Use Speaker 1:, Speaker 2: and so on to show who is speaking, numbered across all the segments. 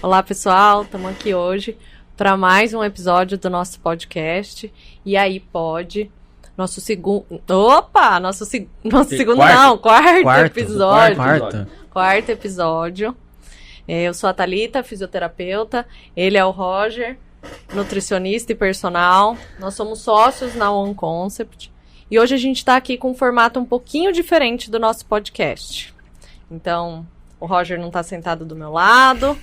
Speaker 1: Olá, pessoal, estamos aqui hoje para mais um episódio do nosso podcast. E aí, pode? Nosso segundo. Opa! Nosso segundo, não, quarto episódio. Quarto episódio. Eu sou a Thalita, fisioterapeuta. Ele é o Roger, nutricionista e personal. Nós somos sócios na One Concept. E hoje a gente está aqui com um formato um pouquinho diferente do nosso podcast. Então, o Roger não está sentado do meu lado.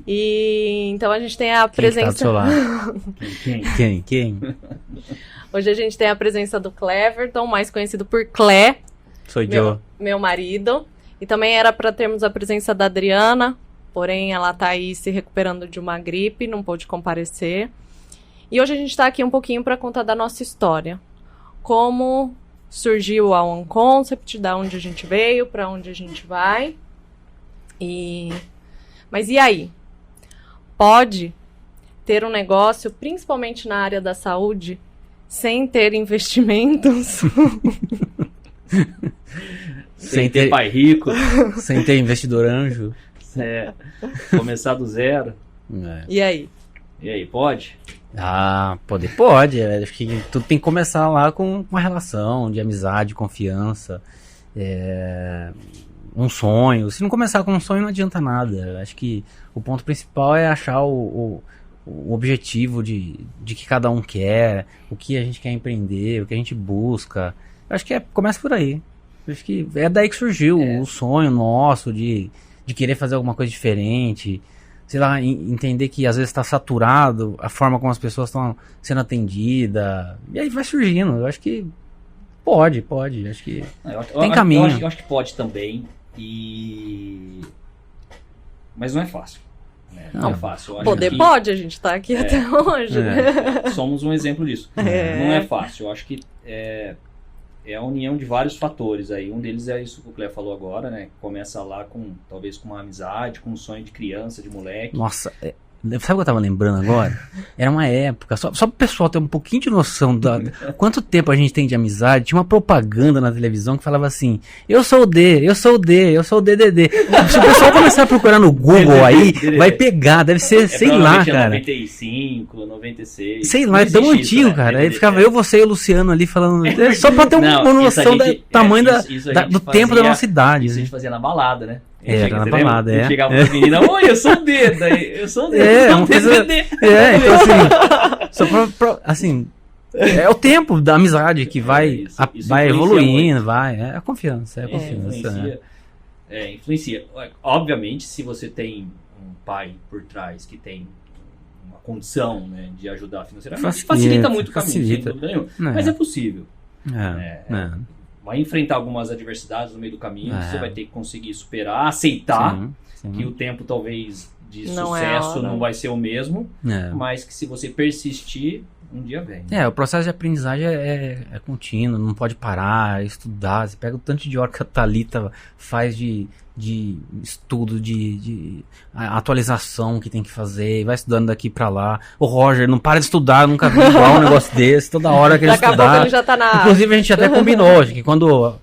Speaker 1: E então a gente tem a presença.
Speaker 2: Quem tá do seu lado? Quem?
Speaker 1: Hoje a gente tem a presença do Cleverton, mais conhecido por Clé.
Speaker 2: Sou eu.
Speaker 1: Meu marido. E também era para termos a presença da Adriana, porém ela tá aí se recuperando de uma gripe, não pôde comparecer. E hoje a gente está aqui um pouquinho para contar da nossa história. Como surgiu a One Concept, da onde a gente veio, para onde a gente vai. Mas e aí? Pode ter um negócio, principalmente na área da saúde, sem ter investimentos?
Speaker 3: Sem ter pai rico.
Speaker 2: Sem ter investidor anjo.
Speaker 3: Começar do zero.
Speaker 1: E aí?
Speaker 3: E aí, pode?
Speaker 2: Pode. Acho que tudo tem que começar lá com uma relação de amizade, confiança, um sonho. Se não começar com um sonho, não adianta nada. Acho que o ponto principal é achar o objetivo de que cada um quer, o que a gente quer empreender, o que a gente busca. Acho que começa por aí. Acho que é daí que surgiu o sonho nosso de querer fazer alguma coisa diferente. Sei lá, entender que às vezes está saturado a forma como as pessoas estão sendo atendidas. E aí vai surgindo. Eu acho que pode. Acho que tem caminho.
Speaker 3: Eu acho que pode também. Mas não é fácil. Não é fácil.
Speaker 1: Pode, a gente tá aqui até hoje.
Speaker 3: Somos um exemplo disso. Não é fácil. Eu acho que é a união de vários fatores aí. Um deles é isso que o Clé falou agora, né? Começa lá talvez com uma amizade, com um sonho de criança, de moleque.
Speaker 2: Nossa, sabe o que eu tava lembrando agora? Era uma época, só pro pessoal ter um pouquinho de noção quanto tempo a gente tem de amizade. Tinha uma propaganda na televisão que falava assim: eu sou o D, eu sou o DDD. Se o pessoal começar a procurar no Google aí, vai pegar, deve ser, sei lá, cara.
Speaker 3: 95, 96.
Speaker 2: Sei lá, é tão antigo, né? Cara. Aí ficava eu, você e o Luciano ali falando, só pra ter uma noção do tamanho do tempo da nossa idade.
Speaker 3: Isso a gente fazia na balada, né?
Speaker 2: Era na balada,
Speaker 3: Eu chegava pra menina, oi, eu sou o D, eu sou o D,
Speaker 2: uma coisa... então assim, só assim, é o tempo da amizade que vai evoluindo, é a confiança,
Speaker 3: influencia. Obviamente, se você tem um pai por trás que tem uma condição, né, de ajudar financeiramente, facilita muito o caminho, sem dúvida nenhuma. Mas é possível. Vai enfrentar algumas adversidades no meio do caminho, você vai ter que conseguir superar, aceitar que o tempo talvez de sucesso não vai ser o mesmo, mas que se você persistir, um dia vem.
Speaker 2: O processo de aprendizagem é contínuo, não pode parar, estudar. Você pega o tanto de hora que a Thalita faz de estudo, de atualização que tem que fazer, vai estudando daqui pra lá. O Roger não para de estudar, nunca vi igual um negócio desse, toda hora que ele estudar.
Speaker 1: Daqui a pouco ele já tá na...
Speaker 2: Inclusive a gente até combinou, que quando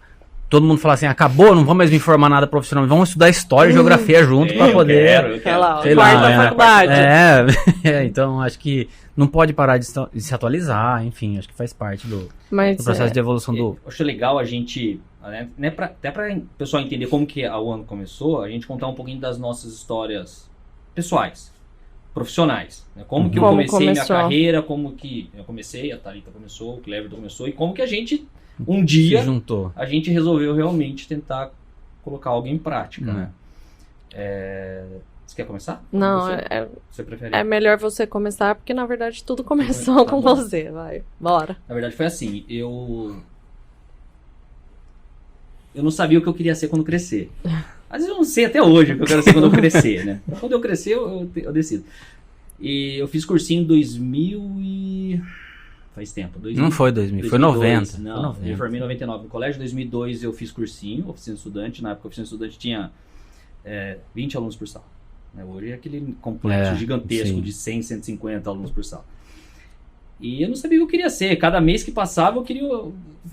Speaker 2: todo mundo fala assim, acabou, não vamos mais me informar nada profissional, vamos estudar história e geografia junto pra poder...
Speaker 3: Eu quero.
Speaker 1: Quarta faculdade.
Speaker 2: Então acho que não pode parar de se atualizar, enfim, acho que faz parte do processo de evolução do...
Speaker 3: Eu acho legal a gente, né, até para o pessoal entender como que a One começou, a gente contar um pouquinho das nossas histórias pessoais, profissionais. Né? Como que eu comecei minha carreira, como que eu comecei, a Thalita começou, o Cleverton começou, e como que a gente, um dia,
Speaker 2: se juntou.
Speaker 3: A gente resolveu realmente tentar colocar algo em prática. Né? Você quer começar?
Speaker 1: Não,
Speaker 3: você prefere?
Speaker 1: É melhor você começar, porque na verdade tudo começou com você, vai, bora.
Speaker 3: Na verdade foi assim, eu não sabia o que eu queria ser quando crescer. Às vezes eu não sei até hoje o que eu quero ser quando eu crescer, né? Quando eu crescer, eu decido. E eu fiz cursinho em 2000 e... Faz tempo.
Speaker 2: Não foi 2000, foi 90.
Speaker 3: Não,
Speaker 2: foi 90.
Speaker 3: Eu formei em 99 no colégio. Em 2002 eu fiz cursinho, oficina de estudante. Na época a oficina de estudante tinha 20 alunos por sala. Hoje é aquele complexo gigantesco de 100, 150 alunos por sala. E eu não sabia o que eu queria ser. Cada mês que passava eu queria...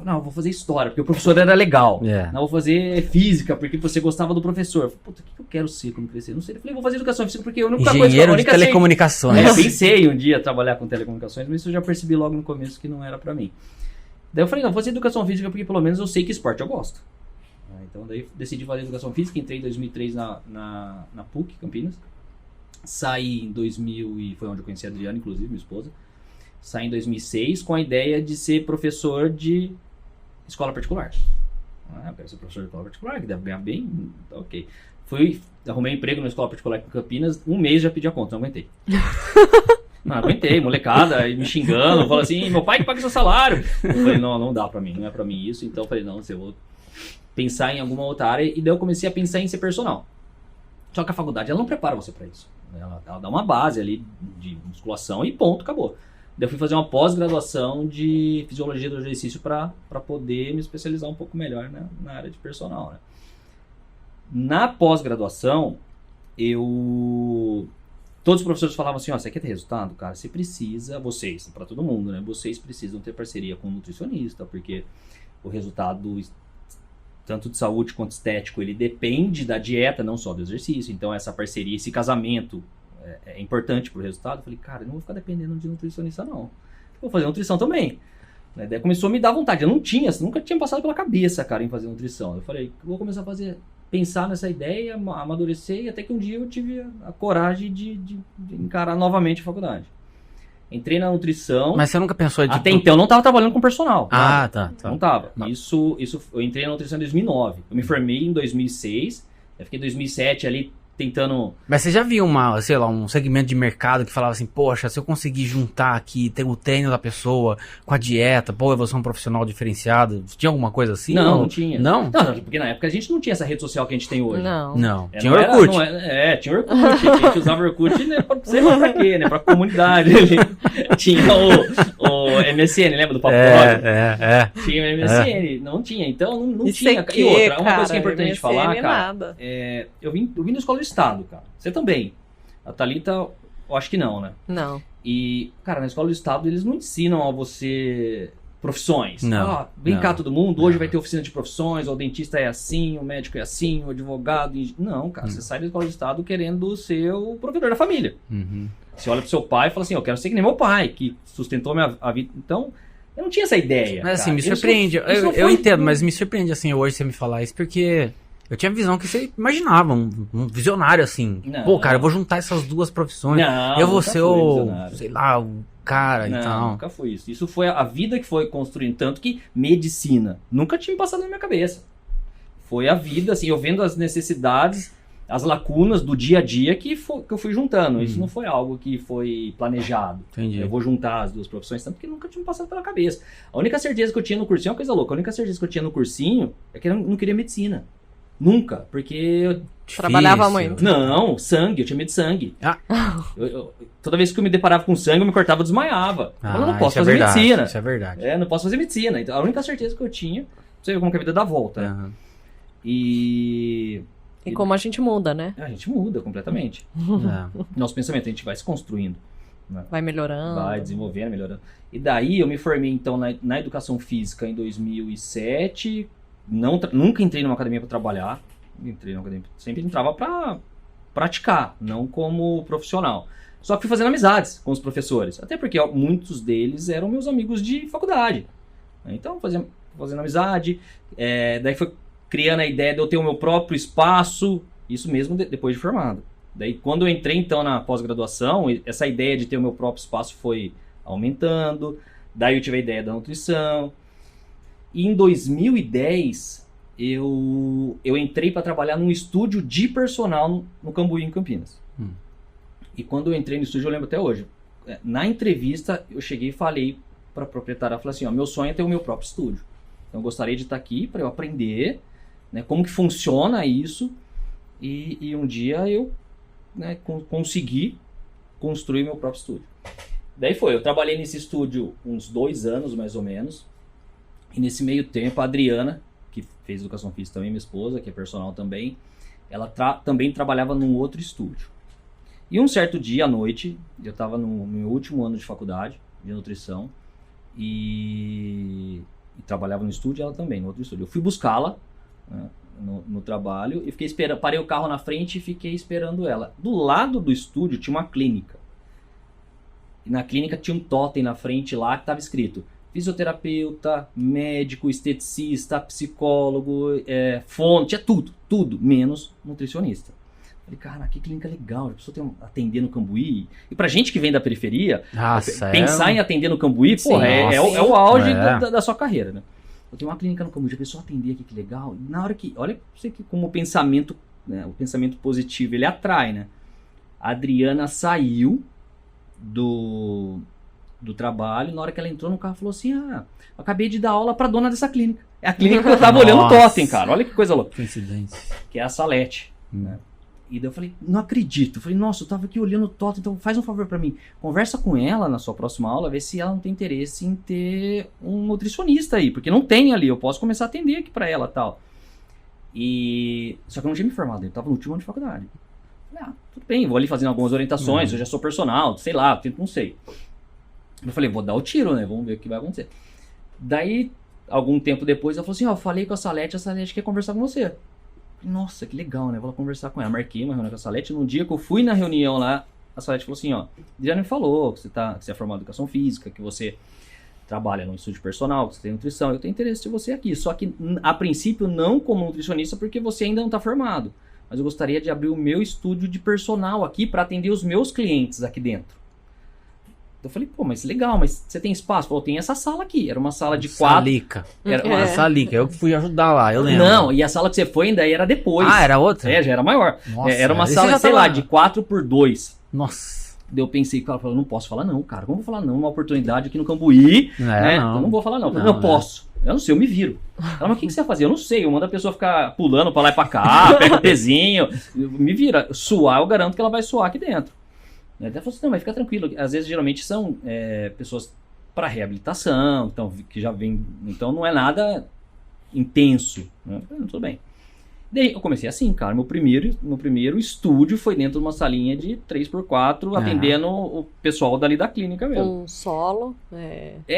Speaker 3: Não, eu vou fazer história, porque o professor era legal. Não, vou fazer física, porque você gostava do professor. Eu falei, puta, o que eu quero ser quando crescer? Não sei. Eu falei, vou fazer educação física porque eu nunca
Speaker 2: Engenheiro de telecomunicações.
Speaker 3: Pensei um dia trabalhar com telecomunicações, mas isso eu já percebi logo no começo que não era pra mim. Daí eu falei, não, vou fazer educação física porque pelo menos eu sei que esporte eu gosto. Então daí decidi fazer educação física, entrei em 2003 na PUC, Campinas. Saí em 2000 e foi onde eu conheci a Adriana, inclusive, minha esposa. Saí em 2006 com a ideia de ser professor de escola particular. Eu quero ser professor de escola particular, que deve ganhar bem, tá ok. Arrumei emprego na escola particular em Campinas, um mês já pedi a conta, não aguentei. Não aguentei, molecada, me xingando, falando assim, meu pai que paga seu salário. Eu falei, não dá pra mim, não é pra mim isso. Então eu falei, não, eu vou pensar em alguma outra área. E daí eu comecei a pensar em ser personal. Só que a faculdade, ela não prepara você pra isso. Ela dá uma base ali de musculação e ponto, acabou. Daí eu fui fazer uma pós-graduação de fisiologia do exercício para poder me especializar um pouco melhor, né, na área de personal. Né. Na pós-graduação, todos os professores falavam assim, você quer ter resultado, cara? Você precisa, vocês, para todo mundo, né? Vocês precisam ter parceria com um nutricionista, porque o resultado, tanto de saúde quanto estético, ele depende da dieta, não só do exercício. Então essa parceria, esse casamento é importante pro resultado. Eu falei, cara, eu não vou ficar dependendo de nutricionista, não. Vou fazer nutrição também. Daí começou a me dar vontade. Eu nunca tinha passado pela cabeça, cara, em fazer nutrição. Eu falei, vou começar a pensar nessa ideia, amadurecer, e até que um dia eu tive a coragem de encarar novamente a faculdade. Entrei na nutrição.
Speaker 2: Mas você nunca pensou de...
Speaker 3: Até então eu não estava trabalhando com personal.
Speaker 2: Tá.
Speaker 3: Não estava. Isso, eu entrei na nutrição em 2009. Eu me formei em 2006. Eu fiquei em 2007 ali tentando...
Speaker 2: Mas você já viu um segmento de mercado que falava assim, poxa, se eu conseguir juntar aqui, ter o treino da pessoa com a dieta, eu vou ser um profissional diferenciado? Tinha alguma coisa assim?
Speaker 3: Não tinha.
Speaker 2: Não?
Speaker 3: Não, porque na época a gente não tinha essa rede social que a gente tem hoje.
Speaker 1: Não.
Speaker 2: Tinha Orkut.
Speaker 3: Tinha Orkut. A gente usava Orkut, né, sei lá pra quê, né, pra comunidade. Tinha o MSN, lembra do Papo Log? Tinha o MSN. Não tinha, então não tinha. E outra, uma coisa que é importante falar, cara, eu vim da escola de Estado, cara. Você também. A Thalita, eu acho que não, né?
Speaker 1: Não.
Speaker 3: E, cara, na escola do Estado eles não ensinam a você profissões.
Speaker 2: Não.
Speaker 3: Vem cá todo mundo, hoje vai ter oficina de profissões, o dentista é assim, o médico é assim, o advogado... Não, cara, você sai da escola do Estado querendo ser o provedor da família. Você olha pro seu pai e fala assim, eu quero ser que nem meu pai, que sustentou a vida. Então, eu não tinha essa ideia.
Speaker 2: Mas assim, me surpreende. Eu entendo, mas me surpreende assim hoje você me falar isso, porque... Eu tinha a visão que você imaginava, um visionário assim. Não, cara, eu vou juntar essas duas profissões. Eu vou ser o cara e tal.
Speaker 3: Nunca foi isso. Isso foi a vida que foi construindo. Tanto que medicina nunca tinha passado na minha cabeça. Foi a vida, assim, eu vendo as necessidades, as lacunas do dia a dia que eu fui juntando. Isso não foi algo que foi planejado.
Speaker 2: Entendi.
Speaker 3: Eu vou juntar as duas profissões, tanto que nunca tinha passado pela cabeça. A única certeza que eu tinha no cursinho, é uma coisa louca, a única certeza que eu tinha no cursinho é que eu não queria medicina. Nunca, porque eu
Speaker 1: trabalhava muito.
Speaker 3: Não, sangue, eu tinha medo de sangue. Toda vez que eu me deparava com sangue, eu me cortava e desmaiava. Eu não posso fazer medicina.
Speaker 2: Isso é verdade.
Speaker 3: Não posso fazer medicina. Então, a única certeza que eu tinha, você vê como que a vida dá volta. Né? E
Speaker 1: como a gente muda, né?
Speaker 3: A gente muda completamente. Nosso pensamento, a gente vai se construindo. Né?
Speaker 1: Vai melhorando.
Speaker 3: Vai desenvolvendo, melhorando. E daí eu me formei, então, na educação física em 2007... Nunca entrei numa academia para trabalhar, sempre entrava para praticar, não como profissional. Só que fui fazendo amizades com os professores, até porque muitos deles eram meus amigos de faculdade. Então, fazendo amizade, daí foi criando a ideia de eu ter o meu próprio espaço, isso mesmo depois de formado. Daí, quando eu entrei, então, na pós-graduação, essa ideia de ter o meu próprio espaço foi aumentando, daí eu tive a ideia da nutrição. E em 2010, eu entrei para trabalhar num estúdio de personal no Cambuí, em Campinas. E quando eu entrei no estúdio, eu lembro até hoje. Na entrevista, eu cheguei e falei para a proprietária, falei assim, meu sonho é ter o meu próprio estúdio. Então, eu gostaria de estar aqui para eu aprender, né, como que funciona isso. E um dia eu, né, consegui construir meu próprio estúdio. Daí eu trabalhei nesse estúdio uns 2 anos, mais ou menos. E nesse meio tempo, a Adriana, que fez educação física também, minha esposa, que é personal também, ela também trabalhava num outro estúdio. E um certo dia à noite, eu estava no meu último ano de faculdade, de nutrição e trabalhava no estúdio, ela também, no outro estúdio. Eu fui buscá-la, né, no trabalho e fiquei esperando, parei o carro na frente e fiquei esperando ela. Do lado do estúdio tinha uma clínica. E na clínica tinha um totem na frente lá que estava escrito fisioterapeuta, médico, esteticista, psicólogo, fono, tinha tudo, menos nutricionista. Falei, cara, que clínica legal, a pessoa tem atender no Cambuí. E pra gente que vem da periferia, pensar em atender no Cambuí, porra, é o auge da sua carreira, né? Eu tenho uma clínica no Cambuí, a pessoa atender aqui, que legal. E na hora que, olha você que como o pensamento, né, o pensamento positivo, ele atrai, né? A Adriana saiu do trabalho, na hora que ela entrou no carro, falou assim, eu acabei de dar aula pra dona dessa clínica. É a clínica que eu tava olhando o totem, cara. Olha que coisa louca.
Speaker 2: Coincidência.
Speaker 3: Que é a Salete, né? E daí eu falei, não acredito. Eu falei, nossa, eu tava aqui olhando o totem, então faz um favor pra mim. Conversa com ela na sua próxima aula, vê se ela não tem interesse em ter um nutricionista aí, porque não tem ali, eu posso começar a atender aqui pra ela e tal. Só que eu não tinha me formado, eu tava no último ano de faculdade. Eu falei, tudo bem, vou ali fazendo algumas orientações, eu já sou personal, sei lá, não sei. Eu falei, vou dar o tiro, né? Vamos ver o que vai acontecer. Daí, algum tempo depois, ela falou assim, eu falei com a Salete quer conversar com você. Nossa, que legal, né? Vou lá conversar com ela. Marquei uma reunião com a Salete. No dia que eu fui na reunião lá, a Salete falou assim, já me falou que você é formado em educação física, que você trabalha no estúdio personal, que você tem nutrição. Eu tenho interesse em você aqui. Só que, a princípio, não como nutricionista, porque você ainda não está formado. Mas eu gostaria de abrir o meu estúdio de personal aqui para atender os meus clientes aqui dentro. Eu falei, pô, mas legal, mas você tem espaço? Falou, tem essa sala aqui. Era uma sala de 4...
Speaker 2: Salica. Era uma Salica. Eu fui ajudar lá, eu lembro.
Speaker 3: Não, e a sala que você foi ainda era depois.
Speaker 2: Ah, era outra?
Speaker 3: Já era maior.
Speaker 2: Nossa,
Speaker 3: era uma sala, sei lá, de 4x2.
Speaker 2: Nossa.
Speaker 3: Daí eu pensei, cara, eu não posso falar não, cara. Como eu vou falar não? Uma oportunidade aqui no Cambuí, né? Não. Então não vou falar não. Eu não posso. Eu não sei, eu me viro. Ela, mas o que você vai fazer? Eu não sei. Eu mando a pessoa ficar pulando pra lá e pra cá, pega o pezinho. Me vira. Suar, eu garanto que ela vai suar aqui dentro. Até falou assim, não, mas fica tranquilo. Às vezes, geralmente, são pessoas para reabilitação, então, que já vem... Então, não é nada intenso. Né? Tudo bem. Daí, eu comecei assim, cara. Meu primeiro estúdio foi dentro de uma salinha de 3x4, atendendo o pessoal dali da clínica mesmo.
Speaker 1: Um solo,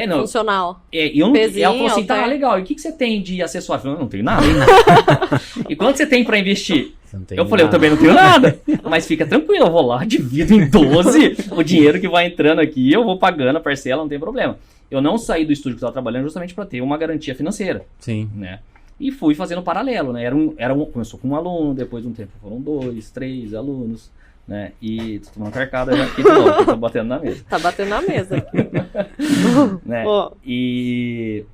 Speaker 3: não,
Speaker 1: funcional.
Speaker 3: Pezinho, ela falou assim, tá legal. E o que você tem de acessório? Eu falei, não tenho nada. E quanto você tem para investir? Eu falei, eu também não tenho nada. Mas fica tranquilo, eu vou lá, divido em 12 o dinheiro que vai entrando aqui, eu vou pagando a parcela, não tem problema. Eu não saí do estúdio que eu estava trabalhando justamente para ter uma garantia financeira.
Speaker 2: Sim.
Speaker 3: Né? E fui fazendo paralelo, né? Começou com um aluno, depois de um tempo foram 2, 3 alunos, né? E tô tomando carcada já aqui de novo, tô batendo na mesa.
Speaker 1: Tá batendo na mesa aqui.
Speaker 3: Né? E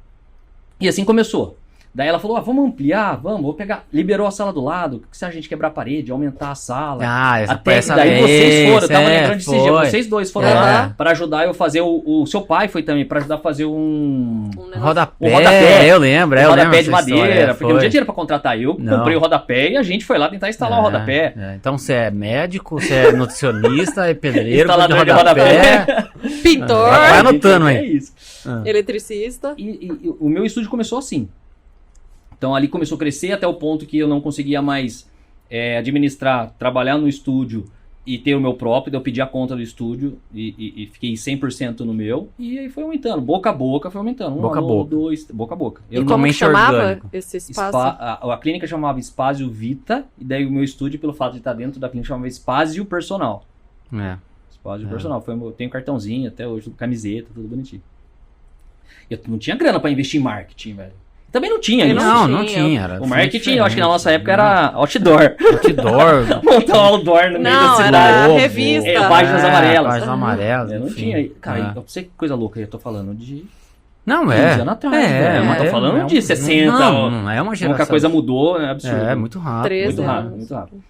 Speaker 3: assim começou. Daí ela falou, vamos ampliar, vou pegar, liberou a sala do lado, se a gente quebrar a parede, aumentar a sala. Daí vocês foram, eu tava lembrando desse dia, vocês dois foram lá para ajudar eu fazer, o seu pai foi também, para ajudar a fazer um
Speaker 2: rodapé, eu lembro.
Speaker 3: Rodapé de madeira, porque não tinha dinheiro para contratar, eu comprei o rodapé e a gente foi lá tentar instalar o rodapé.
Speaker 2: Então você é médico, você é nutricionista, é pedreiro,
Speaker 3: instalador de rodapé,
Speaker 1: pintor,
Speaker 2: vai anotando aí.
Speaker 3: É isso.
Speaker 1: Eletricista.
Speaker 3: E o meu estúdio começou assim. Então ali começou a crescer até o ponto que eu não conseguia mais administrar, trabalhar no estúdio e ter o meu próprio. Daí eu pedi a conta do estúdio e fiquei 100% no meu. E aí foi aumentando, boca a boca foi aumentando.
Speaker 2: Boca a boca.
Speaker 3: Boca a boca.
Speaker 1: E como chamava esse espaço?
Speaker 3: A clínica chamava Espásio Vita, e daí o meu estúdio, pelo fato de estar dentro da clínica, chamava Espásio Personal. Espásio Personal. Eu tenho cartãozinho até hoje, camiseta, tudo bonitinho. Eu não tinha grana pra investir em marketing, velho. Também não tinha isso.
Speaker 2: Não tinha.
Speaker 3: O marketing, eu acho que na nossa época era outdoor. Montar um outdoor no meio da cidade.
Speaker 1: Era revista.
Speaker 3: Páginas amarelas.
Speaker 2: Páginas amarelas.
Speaker 3: Não tinha. Cara, eu sei que coisa louca, eu tô falando de...
Speaker 2: Não,
Speaker 3: 15 anos atrás, mas tô falando de 60.
Speaker 2: Não é uma geração.
Speaker 3: Como que a coisa mudou, é absurdo.
Speaker 2: É, muito rápido.
Speaker 3: Muito rápido.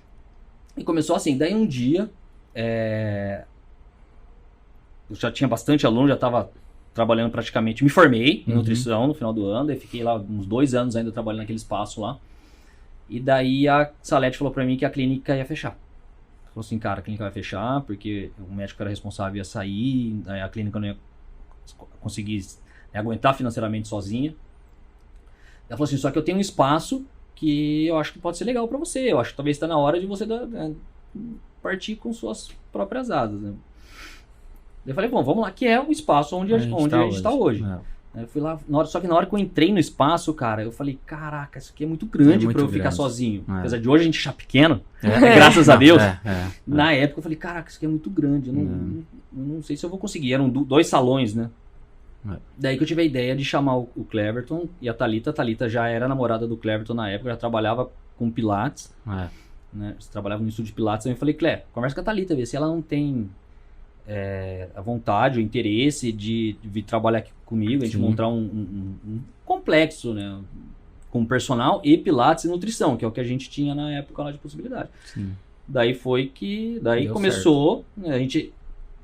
Speaker 3: E começou assim, daí um dia, eu já tinha bastante aluno, já tava trabalhando praticamente, me formei em nutrição no final do ano, daí fiquei lá uns 2 anos ainda trabalhando naquele espaço lá. E daí a Salete falou pra mim que a clínica ia fechar. Falou assim, cara, a clínica vai fechar porque o médico era responsável ia sair, a clínica não ia conseguir aguentar financeiramente sozinha. Ela falou assim, só que eu tenho um espaço que eu acho que pode ser legal pra você, eu acho que talvez está na hora de você partir com suas próprias asas, né? Eu falei, bom, vamos lá, que é o espaço onde a gente tá hoje. Eu fui lá, só que na hora que eu entrei no espaço, cara, eu falei, caraca, isso aqui é muito grande pra eu ficar sozinho. Apesar de hoje a gente achar pequeno, graças a Deus. Na época eu falei, caraca, isso aqui é muito grande, eu não sei se eu vou conseguir. Eram 2 salões, né? Daí que eu tive a ideia de chamar o Cleverton e a Thalita. A Thalita já era namorada do Cleverton na época, já trabalhava com Pilates. Né? Trabalhava no estúdio de Pilates. Então eu falei, Clé, conversa com a Thalita, vê se ela não tem a vontade, o interesse de vir trabalhar aqui comigo, a gente montar um complexo, né? Com personal e Pilates e nutrição, que é o que a gente tinha na época lá de possibilidade. Sim. Daí foi que... Daí começou, né, a gente...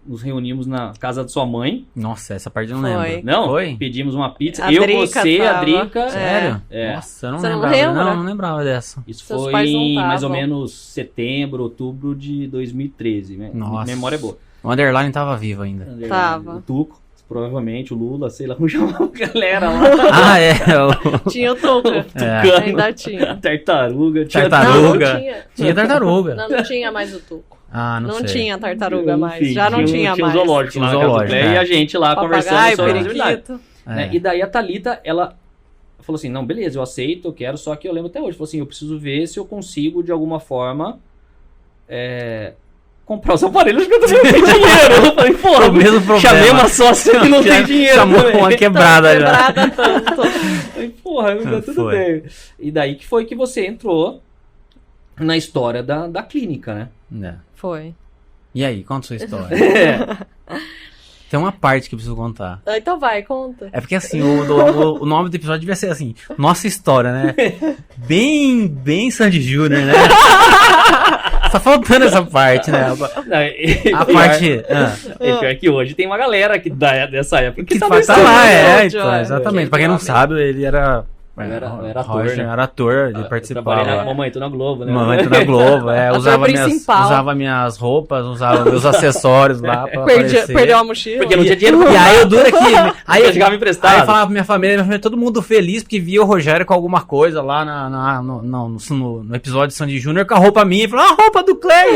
Speaker 3: Nos reunimos na casa da sua mãe.
Speaker 2: Nossa, essa parte eu não lembro.
Speaker 3: Não? Foi? Pedimos uma pizza. Eu, você, a Drica.
Speaker 2: Sério? Nossa, eu não lembrava. Não lembrava dessa.
Speaker 3: Isso foi em mais ou menos setembro, outubro de 2013. Né?
Speaker 2: Nossa.
Speaker 3: Memória é boa.
Speaker 2: O Underline tava vivo ainda.
Speaker 1: Tava.
Speaker 3: O Tuco, provavelmente, o Lula, sei lá como chamava a galera lá.
Speaker 1: Tinha o Tuco. Ainda tinha.
Speaker 3: A tartaruga.
Speaker 2: Tinha tartaruga.
Speaker 1: Não tinha mais o Tuco.
Speaker 2: Não sei.
Speaker 1: Tinha tartaruga mais, enfim, já não tinha mais.
Speaker 3: Tinha um zoológico lá, e a gente lá conversando sobre a verdade. E daí a Thalita, ela falou assim, não, beleza, eu aceito, eu quero, só que eu lembro até hoje, falou assim, eu preciso ver se eu consigo, de alguma forma, comprar os aparelhos porque eu também não tenho dinheiro. Eu falei, porra,
Speaker 2: o mesmo problema.
Speaker 3: Chamei uma sócia que não tem dinheiro.
Speaker 2: Chamou uma quebrada já.
Speaker 1: Tanto.
Speaker 3: Falei, porra, tudo bem. E daí que foi que você entrou na história da clínica, né?
Speaker 1: Foi.
Speaker 2: E aí, conta a sua história. Tem uma parte que eu preciso contar.
Speaker 1: Então vai, conta.
Speaker 2: É porque assim, o nome do episódio devia ser assim, nossa história, né? Bem Sandy Júnior, né? Tá faltando essa parte, né? A parte...
Speaker 3: Pior que hoje tem uma galera dessa época
Speaker 2: que tá lá, então, exatamente. Pra quem não sabe, ele era...
Speaker 3: Era ator,
Speaker 2: Roger, né? Era ator, ele participava.
Speaker 3: Trabalhava Mamãe Tô na Globo, né?
Speaker 2: Mamãe Tô na Globo, usava minhas roupas, usava meus acessórios lá pra
Speaker 1: perdeu a mochila.
Speaker 3: Porque não tinha dinheiro.
Speaker 2: E aí eu duro aqui. Aí eu
Speaker 3: chegava emprestado.
Speaker 2: Aí eu falava pra minha família, todo mundo feliz, porque via o Rogério com alguma coisa lá no episódio de Sandy Júnior com a roupa minha. E falava, a roupa do Clay.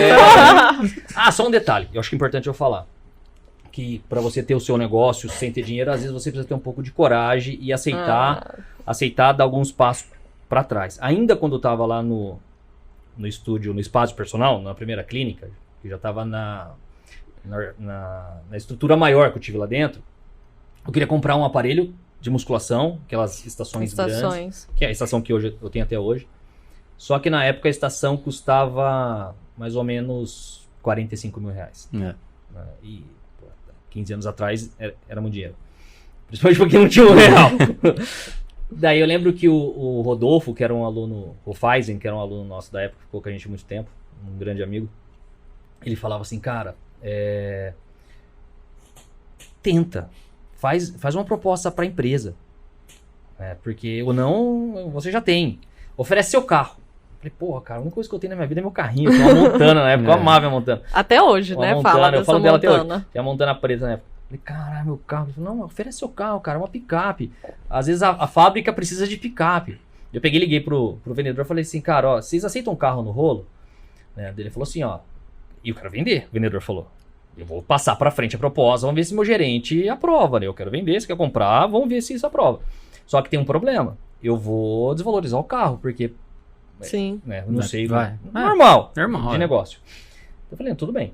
Speaker 3: Só um detalhe, eu acho que é importante eu falar. Que pra você ter o seu negócio sem ter dinheiro, às vezes você precisa ter um pouco de coragem e aceitar dar alguns passos para trás. Ainda quando eu tava lá no estúdio, no espaço personal, na primeira clínica, que já tava na estrutura maior que eu tive lá dentro, eu queria comprar um aparelho de musculação, aquelas estações grandes, que é a estação que hoje eu tenho até hoje. Só que na época a estação custava mais ou menos R$45 mil. E 15 anos atrás era muito dinheiro. Principalmente porque não tinha R$1. Daí eu lembro que o Rodolfo, que era um aluno, o Feisen, que era um aluno nosso da época, ficou com a gente há muito tempo, um grande amigo, ele falava assim, cara, tenta, faz uma proposta para a empresa, porque ou não, você já tem, oferece seu carro. Falei, porra, cara, a única coisa que eu tenho na minha vida é meu carrinho, eu tinha uma Montana na época, eu amava a Montana.
Speaker 1: Até hoje, né?
Speaker 3: Montana,
Speaker 1: fala
Speaker 3: eu falo
Speaker 1: Montana.
Speaker 3: Dela até hoje, tinha a Montana preta na época. Falei, caralho, meu carro. Ele falou, não, oferece seu carro, cara, uma picape. Às vezes a fábrica precisa de picape. Eu peguei e liguei pro vendedor e falei assim, cara, ó, vocês aceitam um carro no rolo? Ele falou assim, ó, e eu quero vender, o vendedor falou. Eu vou passar pra frente a proposta, vamos ver se meu gerente aprova, né? Eu quero vender, se quer comprar, vamos ver se isso aprova. Só que tem um problema, eu vou desvalorizar o carro, porque...
Speaker 1: Sim.
Speaker 3: Não sei, normal de negócio. Eu falei, tudo bem.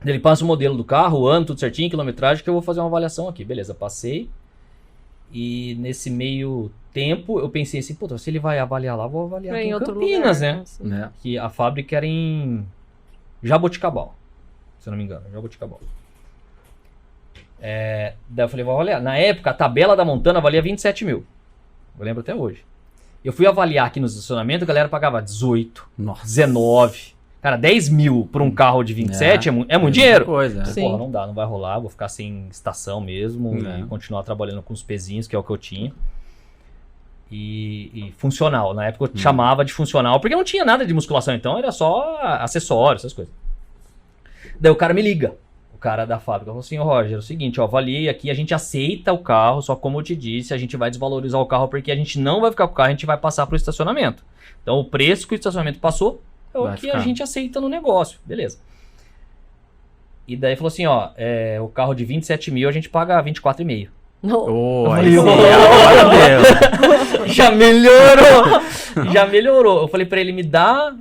Speaker 3: Ele passa o modelo do carro, o ano, tudo certinho, quilometragem, que eu vou fazer uma avaliação aqui. Beleza, passei. E nesse meio tempo, eu pensei assim, puta, se ele vai avaliar lá, vou avaliar aqui em Campinas, lugar, né? Que a fábrica era em Jaboticabal, se eu não me engano, Jaboticabal. Daí eu falei, vou avaliar. Na época, a tabela da Montana valia 27 mil. Eu lembro até hoje. Eu fui avaliar aqui no estacionamento, a galera pagava 18, 19... Cara, 10 mil por um carro de 27 é muito dinheiro.
Speaker 2: Coisa,
Speaker 3: Porra, não dá, não vai rolar, vou ficar sem estação mesmo e continuar trabalhando com os pezinhos, que é o que eu tinha. E funcional, na época eu chamava de funcional, porque não tinha nada de musculação, então era só acessório, essas coisas. Daí o cara me liga, o cara da fábrica, falou assim, Roger, é o seguinte, ó, avaliei aqui, a gente aceita o carro, só como eu te disse, a gente vai desvalorizar o carro porque a gente não vai ficar com o carro, a gente vai passar pro estacionamento. Então o preço que o estacionamento passou, é o que a gente aceita no negócio, beleza. E daí falou assim, ó, o carro de 27 mil a gente paga 24,5.
Speaker 2: Aí
Speaker 3: já melhorou. Já melhorou. Eu falei pra ele, me dá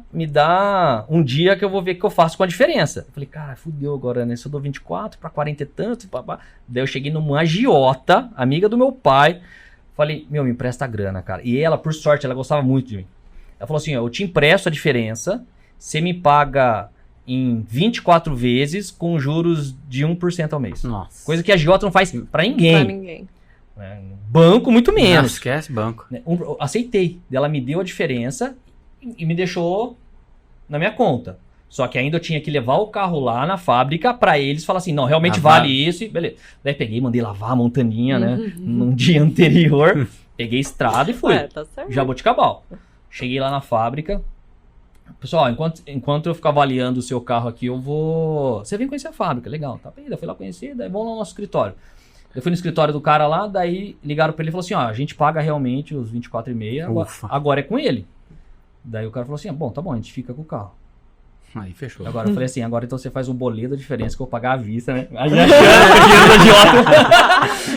Speaker 3: um dia que eu vou ver o que eu faço com a diferença. Eu falei, cara, fudeu agora, né? Se eu dou 24 pra 40 e tanto, papá. Daí eu cheguei numa agiota, amiga do meu pai. Falei, me empresta a grana, cara. E ela, por sorte, ela gostava muito de mim. Ela falou assim, ó, eu te empresto a diferença, você me paga em 24 vezes com juros de 1% ao mês.
Speaker 2: Nossa.
Speaker 3: Coisa que a agiota não faz pra ninguém.
Speaker 1: Pra ninguém.
Speaker 3: Banco, muito menos.
Speaker 2: Não, esquece banco.
Speaker 3: Aceitei. Ela me deu a diferença e me deixou na minha conta. Só que ainda eu tinha que levar o carro lá na fábrica pra eles falar assim, não, realmente vale isso. E beleza. Daí peguei, mandei lavar a montaninha, né? Num dia anterior. Peguei estrada e fui.
Speaker 1: Tá certo.
Speaker 3: Jaboticabal. Cheguei lá na fábrica. Pessoal, enquanto eu ficar avaliando o seu carro aqui, eu vou... Você vem conhecer a fábrica, legal. Tá bem, daí fui lá conhecer, daí vamos lá no nosso escritório. Eu fui no escritório do cara lá, daí ligaram pra ele e falou assim, ó, a gente paga realmente os 24,5, agora é com ele. Daí o cara falou assim, bom, tá bom, a gente fica com o carro.
Speaker 2: Aí fechou.
Speaker 3: Agora eu falei assim, agora então você faz um boleto da diferença que eu vou pagar à vista, né?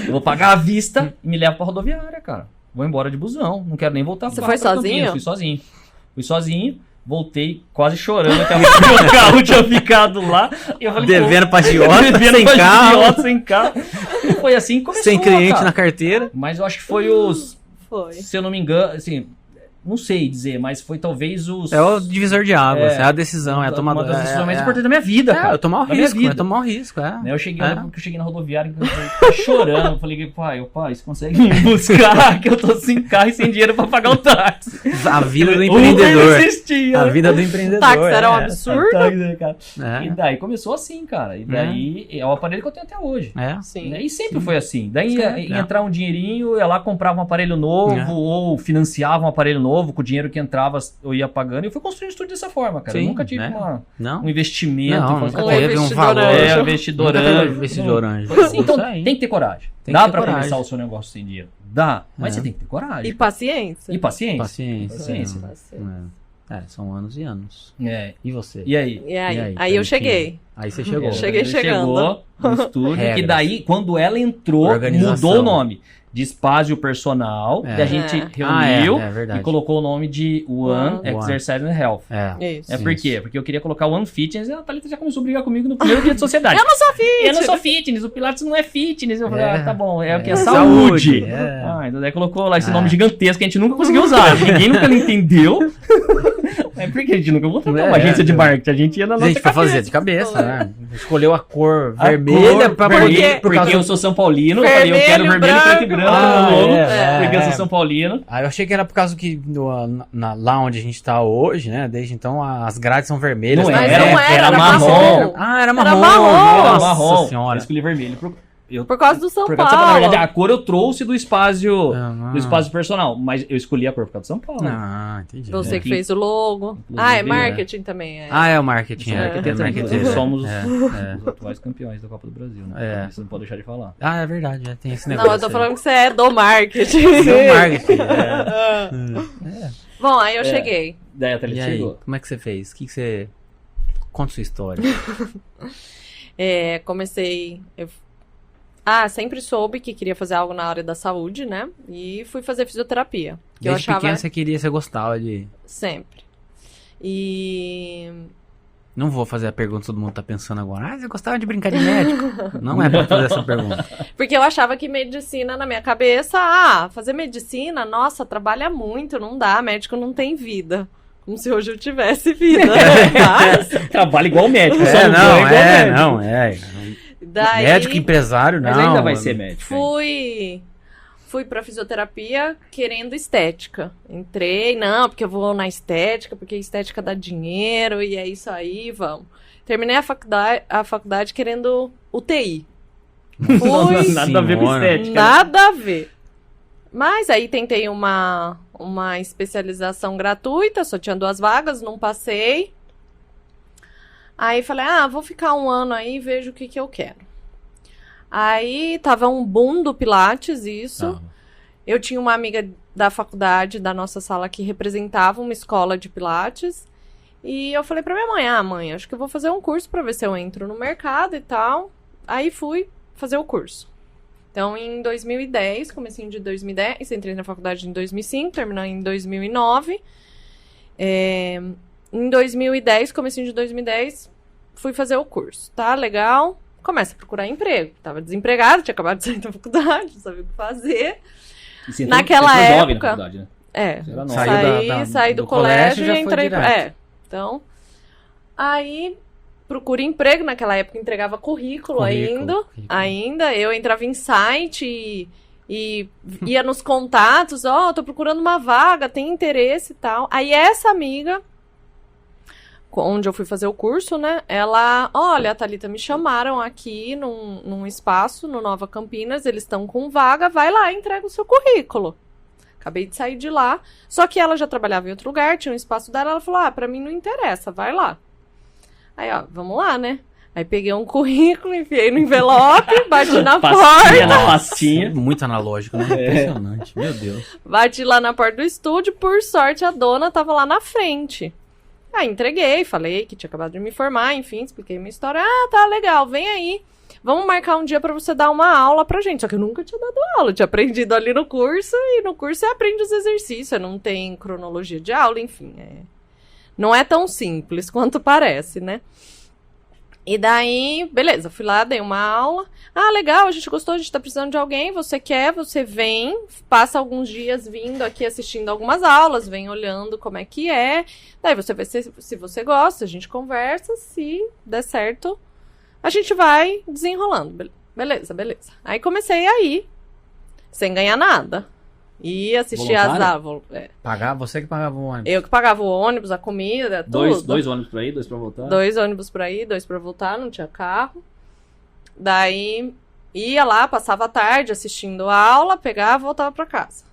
Speaker 3: Eu vou pagar à vista e me leva pra rodoviária, cara. Vou embora de busão, não quero nem voltar.
Speaker 1: Você foi sozinho?
Speaker 3: Fui sozinho. Voltei quase chorando, que meu carro tinha ficado lá. E eu falei,
Speaker 2: devendo pra agiota,
Speaker 3: sem carro. E foi assim que começou,
Speaker 2: sem cliente,
Speaker 3: cara.
Speaker 2: Na carteira.
Speaker 3: Mas eu acho que foi se eu não me engano, assim, não sei dizer, mas foi talvez os...
Speaker 2: É o divisor de águas, é a decisão, é a tomada...
Speaker 3: Uma das decisões mais importantes da minha vida, cara.
Speaker 2: Eu tomar o risco,
Speaker 3: Eu cheguei na rodoviária chorando, eu falei, pai, você consegue me buscar que eu tô sem carro e sem dinheiro pra pagar o táxi.
Speaker 2: A vida do empreendedor.
Speaker 3: Existia.
Speaker 2: A vida do empreendedor.
Speaker 1: Táxi era um absurdo.
Speaker 3: Cara. E daí começou assim, cara. E daí é o aparelho que eu tenho até hoje.
Speaker 1: Sim.
Speaker 3: E sempre foi assim. Daí ia entrar um dinheirinho, eu ia lá, comprava um aparelho novo ou financiava um aparelho novo. Com o dinheiro que entrava, eu ia pagando. E eu fui construindo tudo dessa forma, cara. Eu nunca tive um investimento.
Speaker 2: Nunca teve um valor.
Speaker 3: Investidor anjo. Assim, então, tem que ter coragem. Dá pra começar o seu negócio sem dinheiro? Dá. Mas você tem que ter coragem.
Speaker 1: E paciência.
Speaker 3: Paciência.
Speaker 2: São anos e anos.
Speaker 3: E
Speaker 2: você?
Speaker 1: E aí? Aí eu cheguei.
Speaker 2: Aí você chegou.
Speaker 1: Cheguei chegando.
Speaker 3: Chegou no estúdio. E daí, quando ela entrou, mudou o nome. De Espásio Personal, que a gente reuniu e colocou o nome de One Exercise and Health. Por quê? Porque eu queria colocar One Fitness e a Thalita já começou a brigar comigo no primeiro dia de sociedade.
Speaker 1: Eu não sou
Speaker 3: fitness, o Pilates não é fitness. Eu falei, tá bom, é o que é saúde. Então daí colocou lá esse nome gigantesco que a gente nunca conseguiu usar. Ninguém nunca entendeu. É porque a gente nunca voltou uma agência de marketing, a gente ia na nossa cabeça.
Speaker 2: Pra fazer de cabeça, né? Escolheu a cor vermelha
Speaker 3: porque eu sou São Paulino, eu falei, eu quero vermelho, preto e branco no logo, porque eu sou São Paulino.
Speaker 2: Eu achei que era por causa que lá onde a gente tá hoje, né? Desde então as grades são vermelhas.
Speaker 1: Não era marrom.
Speaker 2: Era marrom.
Speaker 3: Nossa senhora. Eu escolhi vermelho.
Speaker 1: Por causa do São Paulo.
Speaker 3: Na verdade, a cor eu trouxe do espaço personal, mas eu escolhi a cor por causa do São Paulo.
Speaker 2: Entendi.
Speaker 1: Você que fez o logo. É marketing também.
Speaker 2: É o marketing.
Speaker 3: Somos os atuais campeões da Copa do Brasil, né? Você não pode deixar de falar.
Speaker 2: É verdade, tem esse negócio.
Speaker 1: Não, eu tô falando que você é do marketing.
Speaker 2: Do marketing,
Speaker 1: Bom, aí eu cheguei.
Speaker 3: Daí a Thalita chegou.
Speaker 2: Como é que você fez? O que você... Conta sua história.
Speaker 1: Comecei... sempre soube que queria fazer algo na área da saúde, né? E fui fazer fisioterapia.
Speaker 2: Desde pequeno você gostava de...
Speaker 1: Sempre. E...
Speaker 2: Não vou fazer a pergunta que todo mundo tá pensando agora. Você gostava de brincar de médico? Não é pra fazer essa pergunta.
Speaker 1: Porque eu achava que medicina, na minha cabeça, fazer medicina, nossa, trabalha muito, não dá, médico não tem vida. Como se hoje eu tivesse vida.
Speaker 3: Trabalha igual médico,
Speaker 2: não.
Speaker 1: Daí,
Speaker 2: médico, empresário, não.
Speaker 3: Mas ainda vai ser médico.
Speaker 1: Fui pra fisioterapia querendo estética. Entrei, porque eu vou na estética, porque estética dá dinheiro, e é isso aí, vamos. Terminei a faculdade querendo UTI.
Speaker 3: Nada a ver com estética.
Speaker 1: Nada a ver. Mas aí tentei uma especialização gratuita, só tinha 2 vagas, não passei. Aí falei, vou ficar 1 ano aí e vejo o que eu quero. Aí tava um boom do Pilates, isso. Eu tinha uma amiga da faculdade, da nossa sala, que representava uma escola de Pilates. E eu falei pra minha mãe, mãe, acho que eu vou fazer um curso pra ver se eu entro no mercado e tal. Aí fui fazer o curso. Então, em 2010, comecinho de 2010, entrei na faculdade em 2005, terminei em 2009. Em 2010, comecinho de 2010, fui fazer o curso. Tá, legal. Começa a procurar emprego. Tava desempregada, tinha acabado de sair da faculdade, não sabia o que fazer. Naquela época... Na faculdade, né? Saí do colégio e entrei... Então, aí... Procura emprego, naquela época entregava currículo. ainda. Eu entrava em site e ia nos contatos, tô procurando uma vaga, tem interesse e tal. Aí essa amiga, onde eu fui fazer o curso, né, ela, olha, Thalita, me chamaram aqui num espaço, no Nova Campinas, eles estão com vaga, vai lá e entrega o seu currículo. Acabei de sair de lá, só que ela já trabalhava em outro lugar, tinha um espaço dela, ela falou, pra mim não interessa, vai lá. Aí, vamos lá, né? Aí peguei um currículo, enfiei no envelope, bati na porta.
Speaker 3: Na pastinha.
Speaker 2: Muito analógico, né? Impressionante, meu Deus.
Speaker 1: Bati lá na porta do estúdio, por sorte a dona tava lá na frente. Aí entreguei, falei que tinha acabado de me formar, enfim, expliquei minha história. Tá, legal, vem aí. Vamos marcar um dia pra você dar uma aula pra gente. Só que eu nunca tinha dado aula, eu tinha aprendido ali no curso, e no curso você aprende os exercícios, não tem cronologia de aula, enfim, não é tão simples quanto parece, né? E daí, beleza, fui lá, dei uma aula. Legal, a gente gostou, a gente tá precisando de alguém, você quer, você vem, passa alguns dias vindo aqui assistindo algumas aulas, vem olhando como é que é. Daí você vê se você gosta, a gente conversa, se der certo, a gente vai desenrolando. Beleza. Aí comecei a ir, sem ganhar nada. E assistir as aulas.
Speaker 2: Você que pagava o ônibus?
Speaker 1: Eu que pagava o ônibus, a comida, tudo.
Speaker 3: Dois ônibus pra ir, 2 pra voltar?
Speaker 1: 2 ônibus pra ir, 2 pra voltar, não tinha carro. Daí ia lá, passava a tarde assistindo a aula, pegava e voltava pra casa.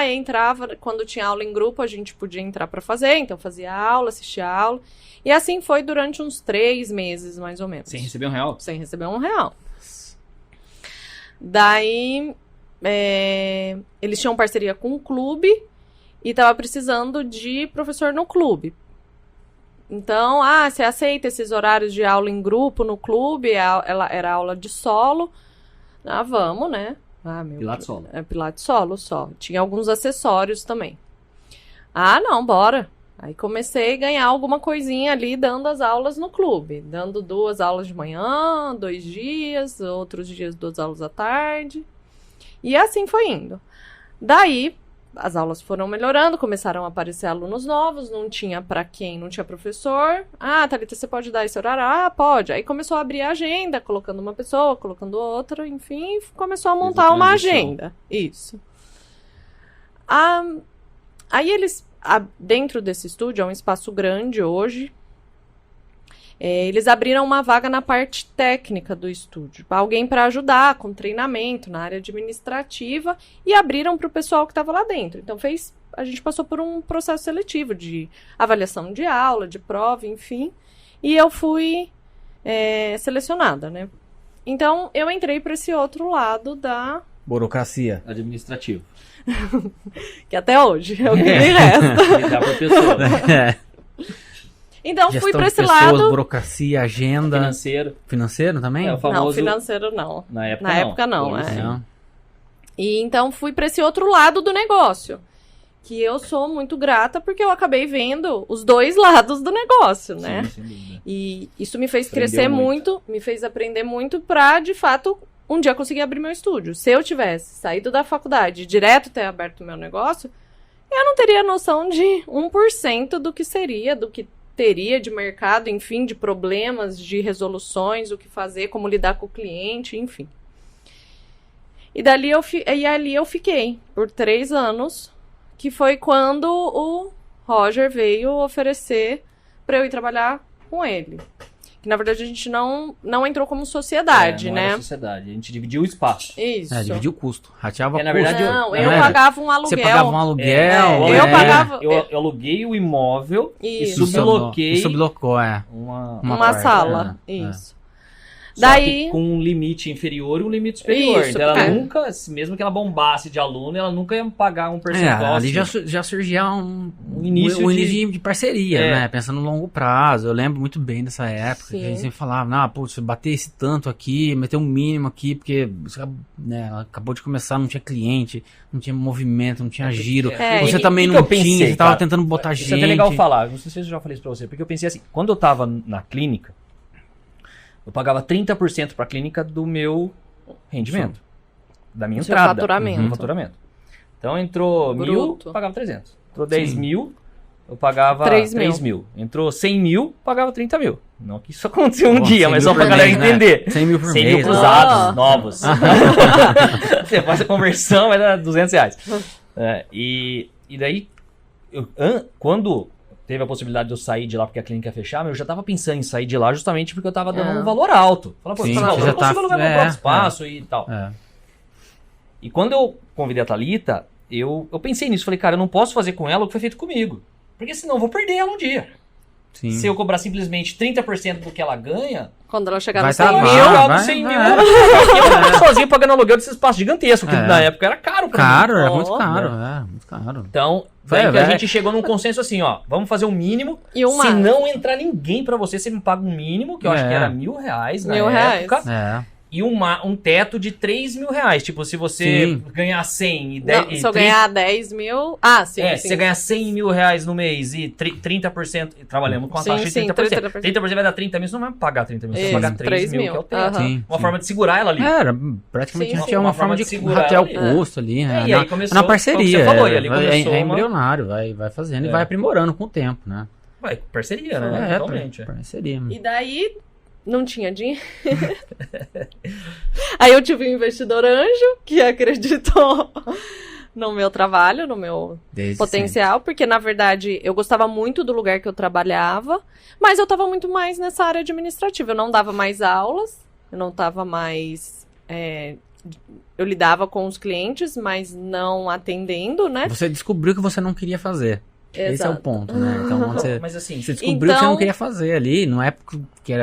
Speaker 1: Entrava, quando tinha aula em grupo, a gente podia entrar pra fazer, então fazia aula, assistia a aula. E assim foi durante uns 3 meses, mais ou menos.
Speaker 3: Sem receber R$1?
Speaker 1: Sem receber R$1. Daí... eles tinham parceria com um clube e tava precisando de professor no clube. Então, você aceita esses horários de aula em grupo no clube? Ela era aula de solo. Vamos, né?
Speaker 3: Pilates solo.
Speaker 1: Pilates solo só. Tinha alguns acessórios também. Não, bora. Aí comecei a ganhar alguma coisinha ali dando as aulas no clube. Dando 2 aulas de manhã, 2 dias, outros dias 2 aulas à tarde. E assim foi indo. Daí, as aulas foram melhorando, começaram a aparecer alunos novos, não tinha pra quem, não tinha professor. Thalita, você pode dar esse horário? Pode. Aí começou a abrir a agenda, colocando uma pessoa, colocando outra, enfim, começou a montar uma agenda. Isso. Aí eles, dentro desse estúdio, é um espaço grande hoje, eles abriram uma vaga na parte técnica do estúdio, alguém para ajudar com treinamento na área administrativa, e abriram para o pessoal que estava lá dentro. Então a gente passou por um processo seletivo de avaliação de aula, de prova, enfim, e eu fui selecionada, né? Então eu entrei para esse outro lado da
Speaker 2: burocracia
Speaker 3: administrativa,
Speaker 1: que até hoje é o que me resta.
Speaker 3: Lidar com a pessoa.
Speaker 1: Então,
Speaker 2: gestão
Speaker 1: fui pra esse
Speaker 2: pessoas,
Speaker 1: lado.
Speaker 2: Burocracia, agenda.
Speaker 3: Financeiro
Speaker 2: também?
Speaker 3: O famoso...
Speaker 1: Não, financeiro não.
Speaker 3: Na época não.
Speaker 1: Não. E então fui pra esse outro lado do negócio. Que eu sou muito grata porque eu acabei vendo os 2 lados do negócio, né?
Speaker 3: Sim, sem dúvida.
Speaker 1: E isso me fez crescer muito, me fez aprender muito pra, de fato, um dia conseguir abrir meu estúdio. Se eu tivesse saído da faculdade e direto ter aberto meu negócio, eu não teria noção de 1% do que seria, do que teria de mercado, enfim, de problemas, de resoluções, o que fazer, como lidar com o cliente, enfim. E ali eu fiquei por 3 anos, que foi quando o Roger veio oferecer para eu ir trabalhar com ele. Que, na verdade, a gente não entrou como sociedade, né?
Speaker 3: Era sociedade, a gente dividiu o espaço.
Speaker 1: Isso.
Speaker 2: Dividiu o custo, rateava o
Speaker 3: na
Speaker 2: custo.
Speaker 3: verdade,
Speaker 1: eu pagava um aluguel.
Speaker 2: Você pagava um aluguel.
Speaker 1: Eu pagava...
Speaker 3: Eu aluguei o imóvel
Speaker 1: isso.
Speaker 3: E subloquei...
Speaker 2: sublocou,
Speaker 1: uma sala. Isso. Daí...
Speaker 3: que com um limite inferior e um limite superior.
Speaker 1: Isso,
Speaker 3: então ela nunca, mesmo que ela bombasse de aluno, ela nunca ia pagar um percentual.
Speaker 2: Ali já surgia um
Speaker 3: início
Speaker 2: de parceria, né? Pensando no longo prazo. Eu lembro muito bem dessa época, que a gente sempre falava, se bater esse tanto aqui, meter um mínimo aqui, porque ela acabou de começar, não tinha cliente, não tinha movimento, não tinha giro. Você também não tinha, você tava tentando botar gente.
Speaker 3: Isso é até legal falar, não sei se eu já falei isso pra você, porque eu pensei assim, quando eu tava na clínica, eu pagava 30% para a clínica do meu rendimento, da minha entrada. Faturamento. Então entrou
Speaker 1: Bruto.
Speaker 3: 1.000, eu pagava 300. Entrou 10 mil, eu pagava 3 mil. Entrou 100 mil, pagava 30 mil. Não que isso aconteceu um dia, mas só pra galera entender.
Speaker 2: 100 mil por mês.
Speaker 3: 100 mil cruzados, novos. Você faz a conversão, vai dar R$200. E daí, quando... teve a possibilidade de eu sair de lá porque a clínica ia fechar, eu já tava pensando em sair de lá justamente porque eu tava dando um valor alto. Falei, eu não consigo alugar meu próprio espaço e tal. E quando eu convidei a Thalita, eu pensei nisso. Falei, cara, eu não posso fazer com ela o que foi feito comigo. Porque senão eu vou perder ela um dia. Sim. Se eu cobrar simplesmente 30% do que ela ganha...
Speaker 1: Quando ela chegar no
Speaker 3: 100 mil, eu sozinho pagando aluguel desse espaço gigantesco, que na época era caro pra mim.
Speaker 2: Era muito caro, muito caro.
Speaker 3: Então... Daí que a gente chegou num consenso assim, vamos fazer um mínimo, se não entrar ninguém pra você me paga um mínimo, que eu acho que era R$1.000 na época, e um teto de R$3.000. Tipo, se você ganhar 100 e 10...
Speaker 1: se eu ganhar 10 mil... sim.
Speaker 3: Se você ganhar R$100.000 no mês e 30%, trabalhamos com a taxa de 30%. 30% vai dar 30 mil, você não vai pagar 30 mil, você vai pagar 3 mil, que é o teto. Uma forma de segurar ela ali.
Speaker 2: Praticamente tinha uma forma de ratear o custo ali, né?
Speaker 3: E aí começou,
Speaker 2: na parceria.
Speaker 3: Você falou, e ali começou
Speaker 2: é embrionário, vai fazendo e vai aprimorando com o tempo, né?
Speaker 3: Parceria, né? Totalmente.
Speaker 2: Parceria.
Speaker 1: E daí... não tinha dinheiro. Aí eu tive um investidor anjo que acreditou no meu trabalho, no meu potencial, porque na verdade eu gostava muito do lugar que eu trabalhava, mas eu estava muito mais nessa área administrativa. Eu não dava mais aulas, eu não estava mais... eu lidava com os clientes, mas não atendendo, né?
Speaker 2: Você descobriu que você não queria fazer.
Speaker 1: Exato.
Speaker 2: Esse é o ponto, né? Então,
Speaker 3: mas assim,
Speaker 2: você descobriu que você não queria fazer ali, não é porque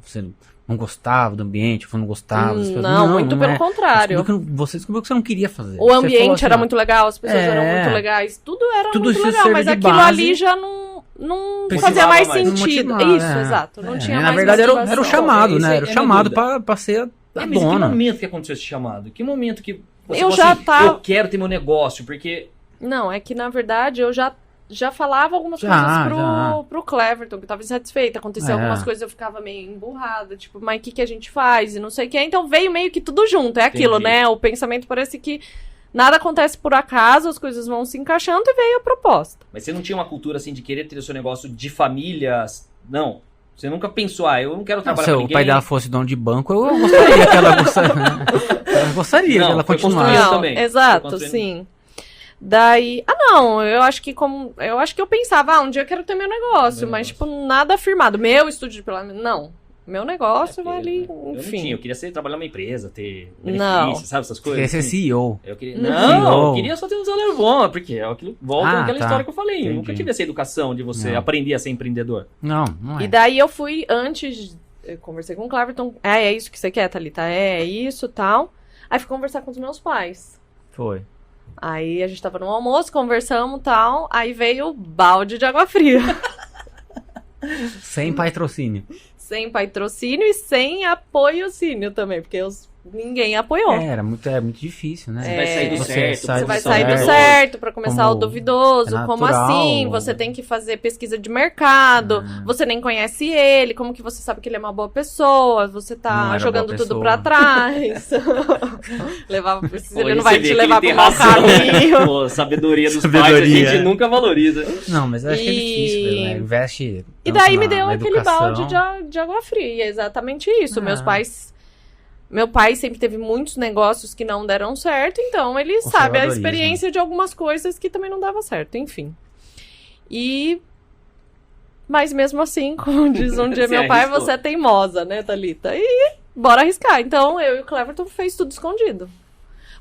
Speaker 2: você não gostava do ambiente, você não gostava das coisas.
Speaker 1: Não, muito pelo contrário.
Speaker 2: Você descobriu que você não queria fazer.
Speaker 1: O ambiente era muito legal, as pessoas eram muito legais, tudo era muito legal, mas aquilo ali já não fazia mais sentido. Isso, exato. Não tinha mais.
Speaker 2: Na verdade, era o chamado, né? Era o chamado pra ser a
Speaker 3: mas
Speaker 2: dona.
Speaker 3: Em que momento que aconteceu esse chamado? Que momento que você
Speaker 1: eu
Speaker 3: falou assim, eu quero ter meu negócio, porque...
Speaker 1: Não, é que na verdade eu já falava algumas coisas pro Cleverton, que eu tava insatisfeita. Aconteceu algumas coisas, eu ficava meio emburrada, tipo, mas o que a gente faz? E não sei o que. Então veio meio que tudo junto, aquilo, né? O pensamento parece que nada acontece por acaso, as coisas vão se encaixando e veio a proposta.
Speaker 3: Mas você não tinha uma cultura, assim, de querer ter o seu negócio de famílias? Não. Você nunca pensou, eu não quero trabalhar com ninguém.
Speaker 2: Se o pai dela fosse dono de banco, eu gostaria que ela gostaria que ela continuasse.
Speaker 3: Também.
Speaker 1: Exato, sim. Daí, eu acho que eu pensava, um dia eu quero ter meu negócio, mas tipo, nada afirmado. Meu estúdio de planejamento, não. Meu negócio vai ali, enfim.
Speaker 3: Eu queria trabalhar numa empresa, ter benefícios, sabe, essas coisas.
Speaker 2: Queria ser CEO.
Speaker 3: Eu queria só ter um salário bom, porque é aquilo, volta naquela história que eu falei. Entendi. Eu nunca tive essa educação de você aprender a ser empreendedor.
Speaker 2: Não é.
Speaker 1: E daí eu fui, eu conversei com o Cleverton, é isso que você quer, Thalita? É isso, tal. Aí fui conversar com os meus pais.
Speaker 2: Foi.
Speaker 1: Aí a gente tava no almoço, conversamos e tal, aí veio o balde de água fria.
Speaker 2: Sem patrocínio.
Speaker 1: Sem patrocínio e sem apoiocínio também, porque ninguém apoiou.
Speaker 2: É muito difícil, né?
Speaker 3: Você vai sair do certo.
Speaker 1: Você vai sair do certo pra começar o duvidoso. Como assim? Você tem que fazer pesquisa de mercado. Você nem conhece ele. Como que você sabe que ele é uma boa pessoa? Você tá jogando tudo pra trás. Ele não vai te levar pro mau caminho.
Speaker 3: Pô, sabedoria dos pais a gente nunca valoriza.
Speaker 2: Não, mas eu acho que é difícil, né? Investe.
Speaker 1: E daí me deu aquele balde de água fria. E é exatamente isso. Meu pai sempre teve muitos negócios que não deram certo, então ele sabe a experiência de algumas coisas que também não dava certo, enfim. Mas mesmo assim, como diz um dia meu pai, você é teimosa, né, Thalita? E bora arriscar. Então eu e o Cleverton fez tudo escondido.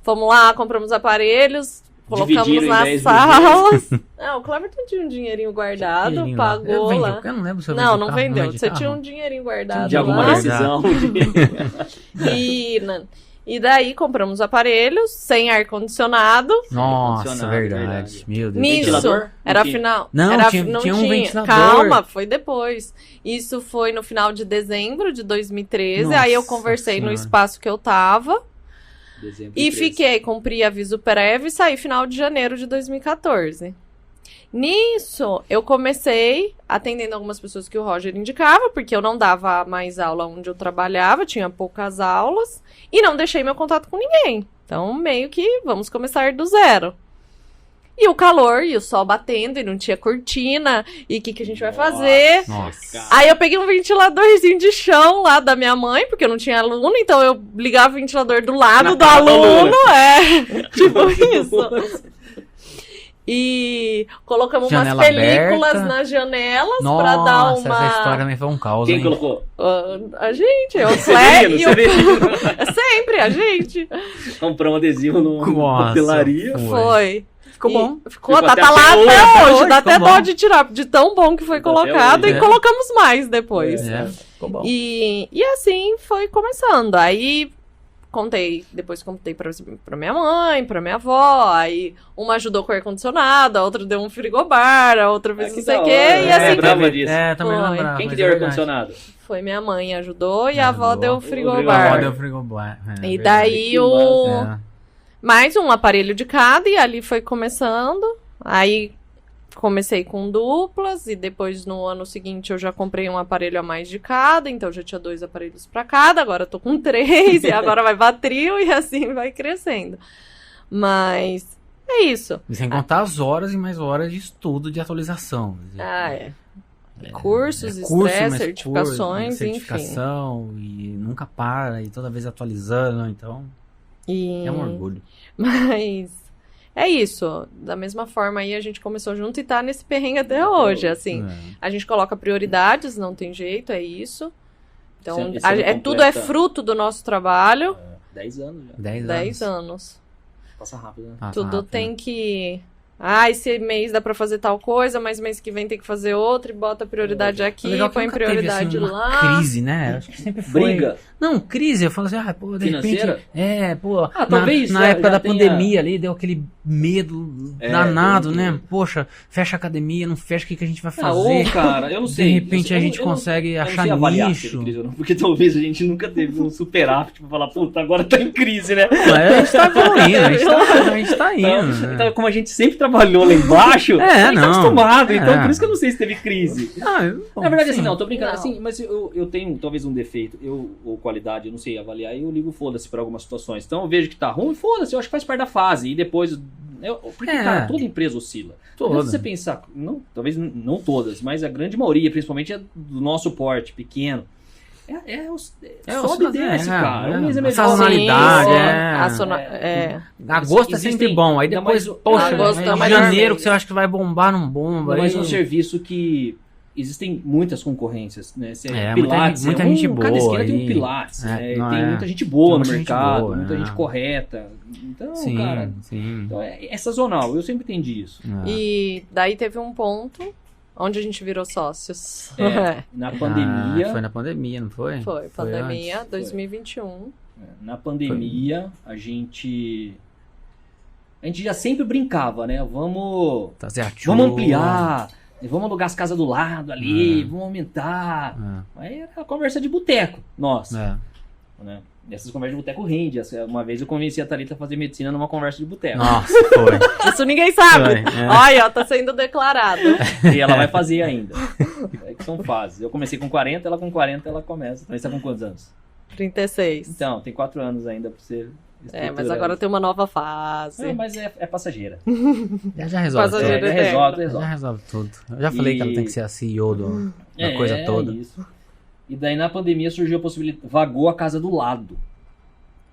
Speaker 1: Fomos lá, compramos aparelhos, colocamos nas salas. Não, o Cleverton tinha um dinheirinho guardado, pagou lá.
Speaker 2: Eu não lembro se eu
Speaker 1: não vendeu. Você tinha um dinheirinho guardado
Speaker 3: de alguma decisão.
Speaker 1: E daí compramos aparelhos sem ar-condicionado.
Speaker 2: Nossa, verdade. Meu Deus.
Speaker 1: Nisso, era final.
Speaker 2: Não, tinha um ventilador.
Speaker 1: Calma, foi depois. Isso foi no final de dezembro de 2013. Aí eu conversei no espaço que eu tava. E fiquei, cumpri aviso prévio e saí final de janeiro de 2014. Nisso, eu comecei atendendo algumas pessoas que o Roger indicava, porque eu não dava mais aula onde eu trabalhava, tinha poucas aulas, e não deixei meu contato com ninguém. Então, meio que vamos começar do zero. E o calor, e o sol batendo, e não tinha cortina, e o que a gente vai fazer?
Speaker 2: Nossa.
Speaker 1: Aí eu peguei um ventiladorzinho de chão lá da minha mãe, porque eu não tinha aluno, então eu ligava o ventilador do lado do aluno, tipo isso. E colocamos
Speaker 2: janela
Speaker 1: umas películas
Speaker 2: aberta.
Speaker 1: nas janelas.
Speaker 2: Nossa,
Speaker 1: pra dar uma...
Speaker 2: essa história também foi um caos,
Speaker 3: Quem
Speaker 2: hein?
Speaker 3: colocou?
Speaker 1: A gente, eu, Clé e o... Sempre, a gente.
Speaker 3: Comprou um adesivo numa papelaria.
Speaker 1: Foi.
Speaker 2: Ficou bom.
Speaker 1: Ficou tá lá até hoje. Dá até dó de tirar, de tão bom que foi colocado. E colocamos mais depois.
Speaker 2: Ficou bom.
Speaker 1: E assim foi começando. Aí... Depois contei pra minha mãe, pra minha avó, aí uma ajudou com o ar-condicionado, a outra deu um frigobar, a outra fez não sei o quê, e assim...
Speaker 3: lembrava disso.
Speaker 2: Também lembrava.
Speaker 3: Quem que deu ar-condicionado?
Speaker 1: Foi minha mãe, ajudou, e a avó deu o frigobar.
Speaker 2: A avó deu o frigobar.
Speaker 1: E daí mais um aparelho de cada, e ali foi começando, aí... Comecei com duplas e depois no ano seguinte eu já comprei um aparelho a mais de cada, então eu já tinha 2 aparelhos para cada, agora eu tô com 3 e agora vai pra trio e assim vai crescendo. Mas é isso.
Speaker 2: E sem contar as horas e mais horas de estudo de atualização.
Speaker 1: Cursos, estresse, certificações,
Speaker 2: certificação, enfim. E nunca para, e toda vez atualizando, então é um orgulho.
Speaker 1: Mas... é isso, da mesma forma aí a gente começou junto e tá nesse perrengue até hoje, assim, a gente coloca prioridades, não tem jeito, é isso, então tudo é fruto do nosso trabalho.
Speaker 3: 10 anos já.
Speaker 2: 10
Speaker 1: anos.
Speaker 3: Passa rápido, né?
Speaker 1: Tudo tem que... esse mês dá pra fazer tal coisa, mas mês que vem tem que fazer outra e bota prioridade aqui, põe prioridade
Speaker 2: teve, assim,
Speaker 1: lá.
Speaker 2: Crise, né? Acho que sempre foi.
Speaker 3: Briga?
Speaker 2: Não, crise, eu falo assim, de
Speaker 3: financeira?
Speaker 2: repente...
Speaker 3: talvez
Speaker 2: na época da pandemia ali, deu aquele medo danado, né? Poxa, fecha a academia, não fecha, o que a gente vai fazer?
Speaker 3: Cara, eu não sei.
Speaker 2: De repente a gente consegue achar nicho.
Speaker 3: Crise, não, porque talvez a gente nunca teve um superávit pra falar, puta, agora tá em crise, né?
Speaker 2: A gente tá evoluindo, a gente tá indo.
Speaker 3: Então, como a gente sempre trabalhou lá embaixo, a gente tá acostumado, então por isso que eu não sei se teve crise. Na verdade, assim, não, tô brincando, assim, mas eu tenho talvez um defeito, ou qualidade, eu não sei avaliar, e eu ligo foda-se pra algumas situações. Então eu vejo que tá ruim, foda-se, eu acho que faz parte da fase, e depois... porque, cara, toda empresa oscila. Se você pensar, talvez não todas, mas a grande maioria, principalmente é do nosso porte, pequeno, sobe e desce, cara.
Speaker 2: A sazonalidade, agosto é sempre bom, aí depois, janeiro que você acha que vai bombar, não bomba.
Speaker 3: Mas é um serviço que existem muitas concorrências, né?
Speaker 2: Pilates, muita gente boa.
Speaker 3: Cada esquina tem um Pilates, tem muita gente boa no mercado, muita gente correta. Então, cara, então é sazonal, eu sempre entendi isso.
Speaker 1: E daí teve um ponto onde a gente virou sócios.
Speaker 3: Na pandemia.
Speaker 2: Foi na pandemia, não foi?
Speaker 1: Foi pandemia, antes. 2021.
Speaker 3: Na pandemia, a gente já sempre brincava, né? Vamos ampliar. Vamos alugar as casas do lado ali, vamos aumentar. Aí era a conversa de boteco, nossa. Né? E essas conversas de boteco rende. Uma vez eu convenci a Thalita a fazer medicina numa conversa de boteco.
Speaker 2: Nossa, foi.
Speaker 1: Isso ninguém sabe. Olha, tá sendo declarado.
Speaker 3: E ela vai fazer ainda. É que são fases. Eu comecei com 40, ela com 40, ela começa. Você tá com quantos anos?
Speaker 1: 36.
Speaker 3: Então, tem 4 anos ainda pra você...
Speaker 1: mas agora tem uma nova fase.
Speaker 3: Mas é passageira.
Speaker 2: Já resolve.
Speaker 3: Já
Speaker 2: resolve tudo. Eu já falei que ela tem que ser a CEO da coisa toda.
Speaker 3: Isso. E daí na pandemia surgiu a possibilidade, vagou a casa do lado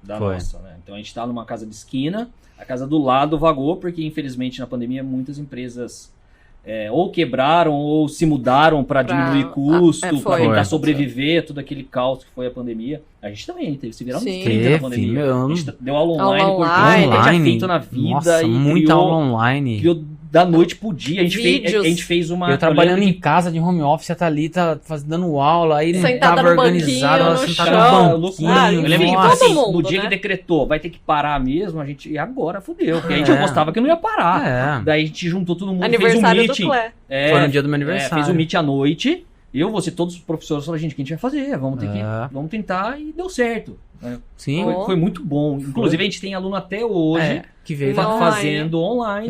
Speaker 3: da nossa, né? Então a gente tá numa casa de esquina, a casa do lado vagou porque infelizmente na pandemia muitas empresas ou quebraram ou se mudaram para diminuir custo, para tentar sobreviver, todo aquele caos que foi a pandemia. A gente também teve se virar uns 30 na pandemia. A gente deu aula online, porque a gente tinha feito na vida.
Speaker 2: Nossa, muita aula online.
Speaker 3: Criou da noite pro dia. A gente fez uma...
Speaker 2: Eu trabalhando em casa de home office, a Thalita dando aula, aí não tava organizado, ela sentada no banquinho.
Speaker 3: Eu lembro que assim, no dia que decretou, vai ter que parar mesmo, a gente... E agora fudeu, porque a gente apostava que não ia parar. Daí a gente juntou todo mundo, fez um meeting.
Speaker 2: Foi no dia do meu aniversário.
Speaker 3: Fez um meeting à noite. Você, todos os professores falaram, gente, o que a gente vai fazer? Vamos tentar, e deu certo.
Speaker 2: Sim.
Speaker 3: Foi muito bom. Inclusive, a gente tem aluno até hoje
Speaker 2: que veio
Speaker 3: fazendo online.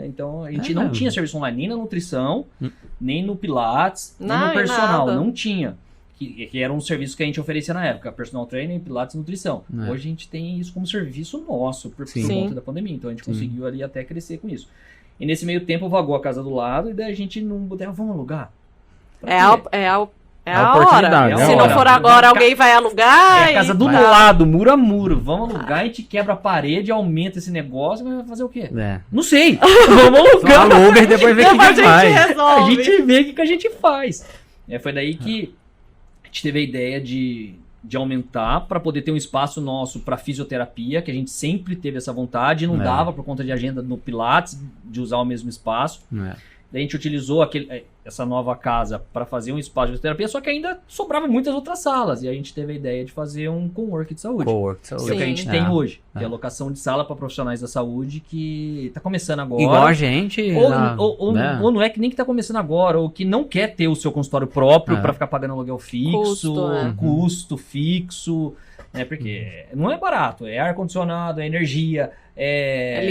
Speaker 3: Então, a gente não tinha serviço online nem na nutrição, nem no Pilates, nem no personal. Nada. Não tinha. Que era um serviço que a gente oferecia na época, personal training, Pilates e nutrição. Hoje a gente tem isso como serviço nosso, por conta da pandemia. Então, a gente conseguiu ali até crescer com isso. E nesse meio tempo, vagou a casa do lado, e daí a gente não botou, vamos alugar.
Speaker 1: É a hora. Se não for agora, alguém vai alugar.
Speaker 3: É a casa do lado, muro a muro. Vamos alugar, a gente quebra a parede, aumenta esse negócio, mas vai fazer o quê? Não sei. Vamos alugar.
Speaker 2: Aluga e depois vê o que a gente faz.
Speaker 3: A gente vê o que a gente faz. Foi daí que a gente teve a ideia de aumentar para poder ter um espaço nosso para fisioterapia, que a gente sempre teve essa vontade, e não dava por conta de agenda no Pilates, de usar o mesmo espaço. Daí a gente utilizou essa nova casa para fazer um espaço de fisioterapia, só que ainda sobravam muitas outras salas. E a gente teve a ideia de fazer um cowork de saúde.
Speaker 2: Que é
Speaker 3: o que a gente tem hoje. Que é a locação de sala para profissionais da saúde, que está começando agora.
Speaker 2: Igual a gente.
Speaker 3: Ou não é que nem que está começando agora, ou que não quer ter o seu consultório próprio para ficar pagando aluguel fixo, custo fixo. Porque não é barato. É ar-condicionado, é energia... É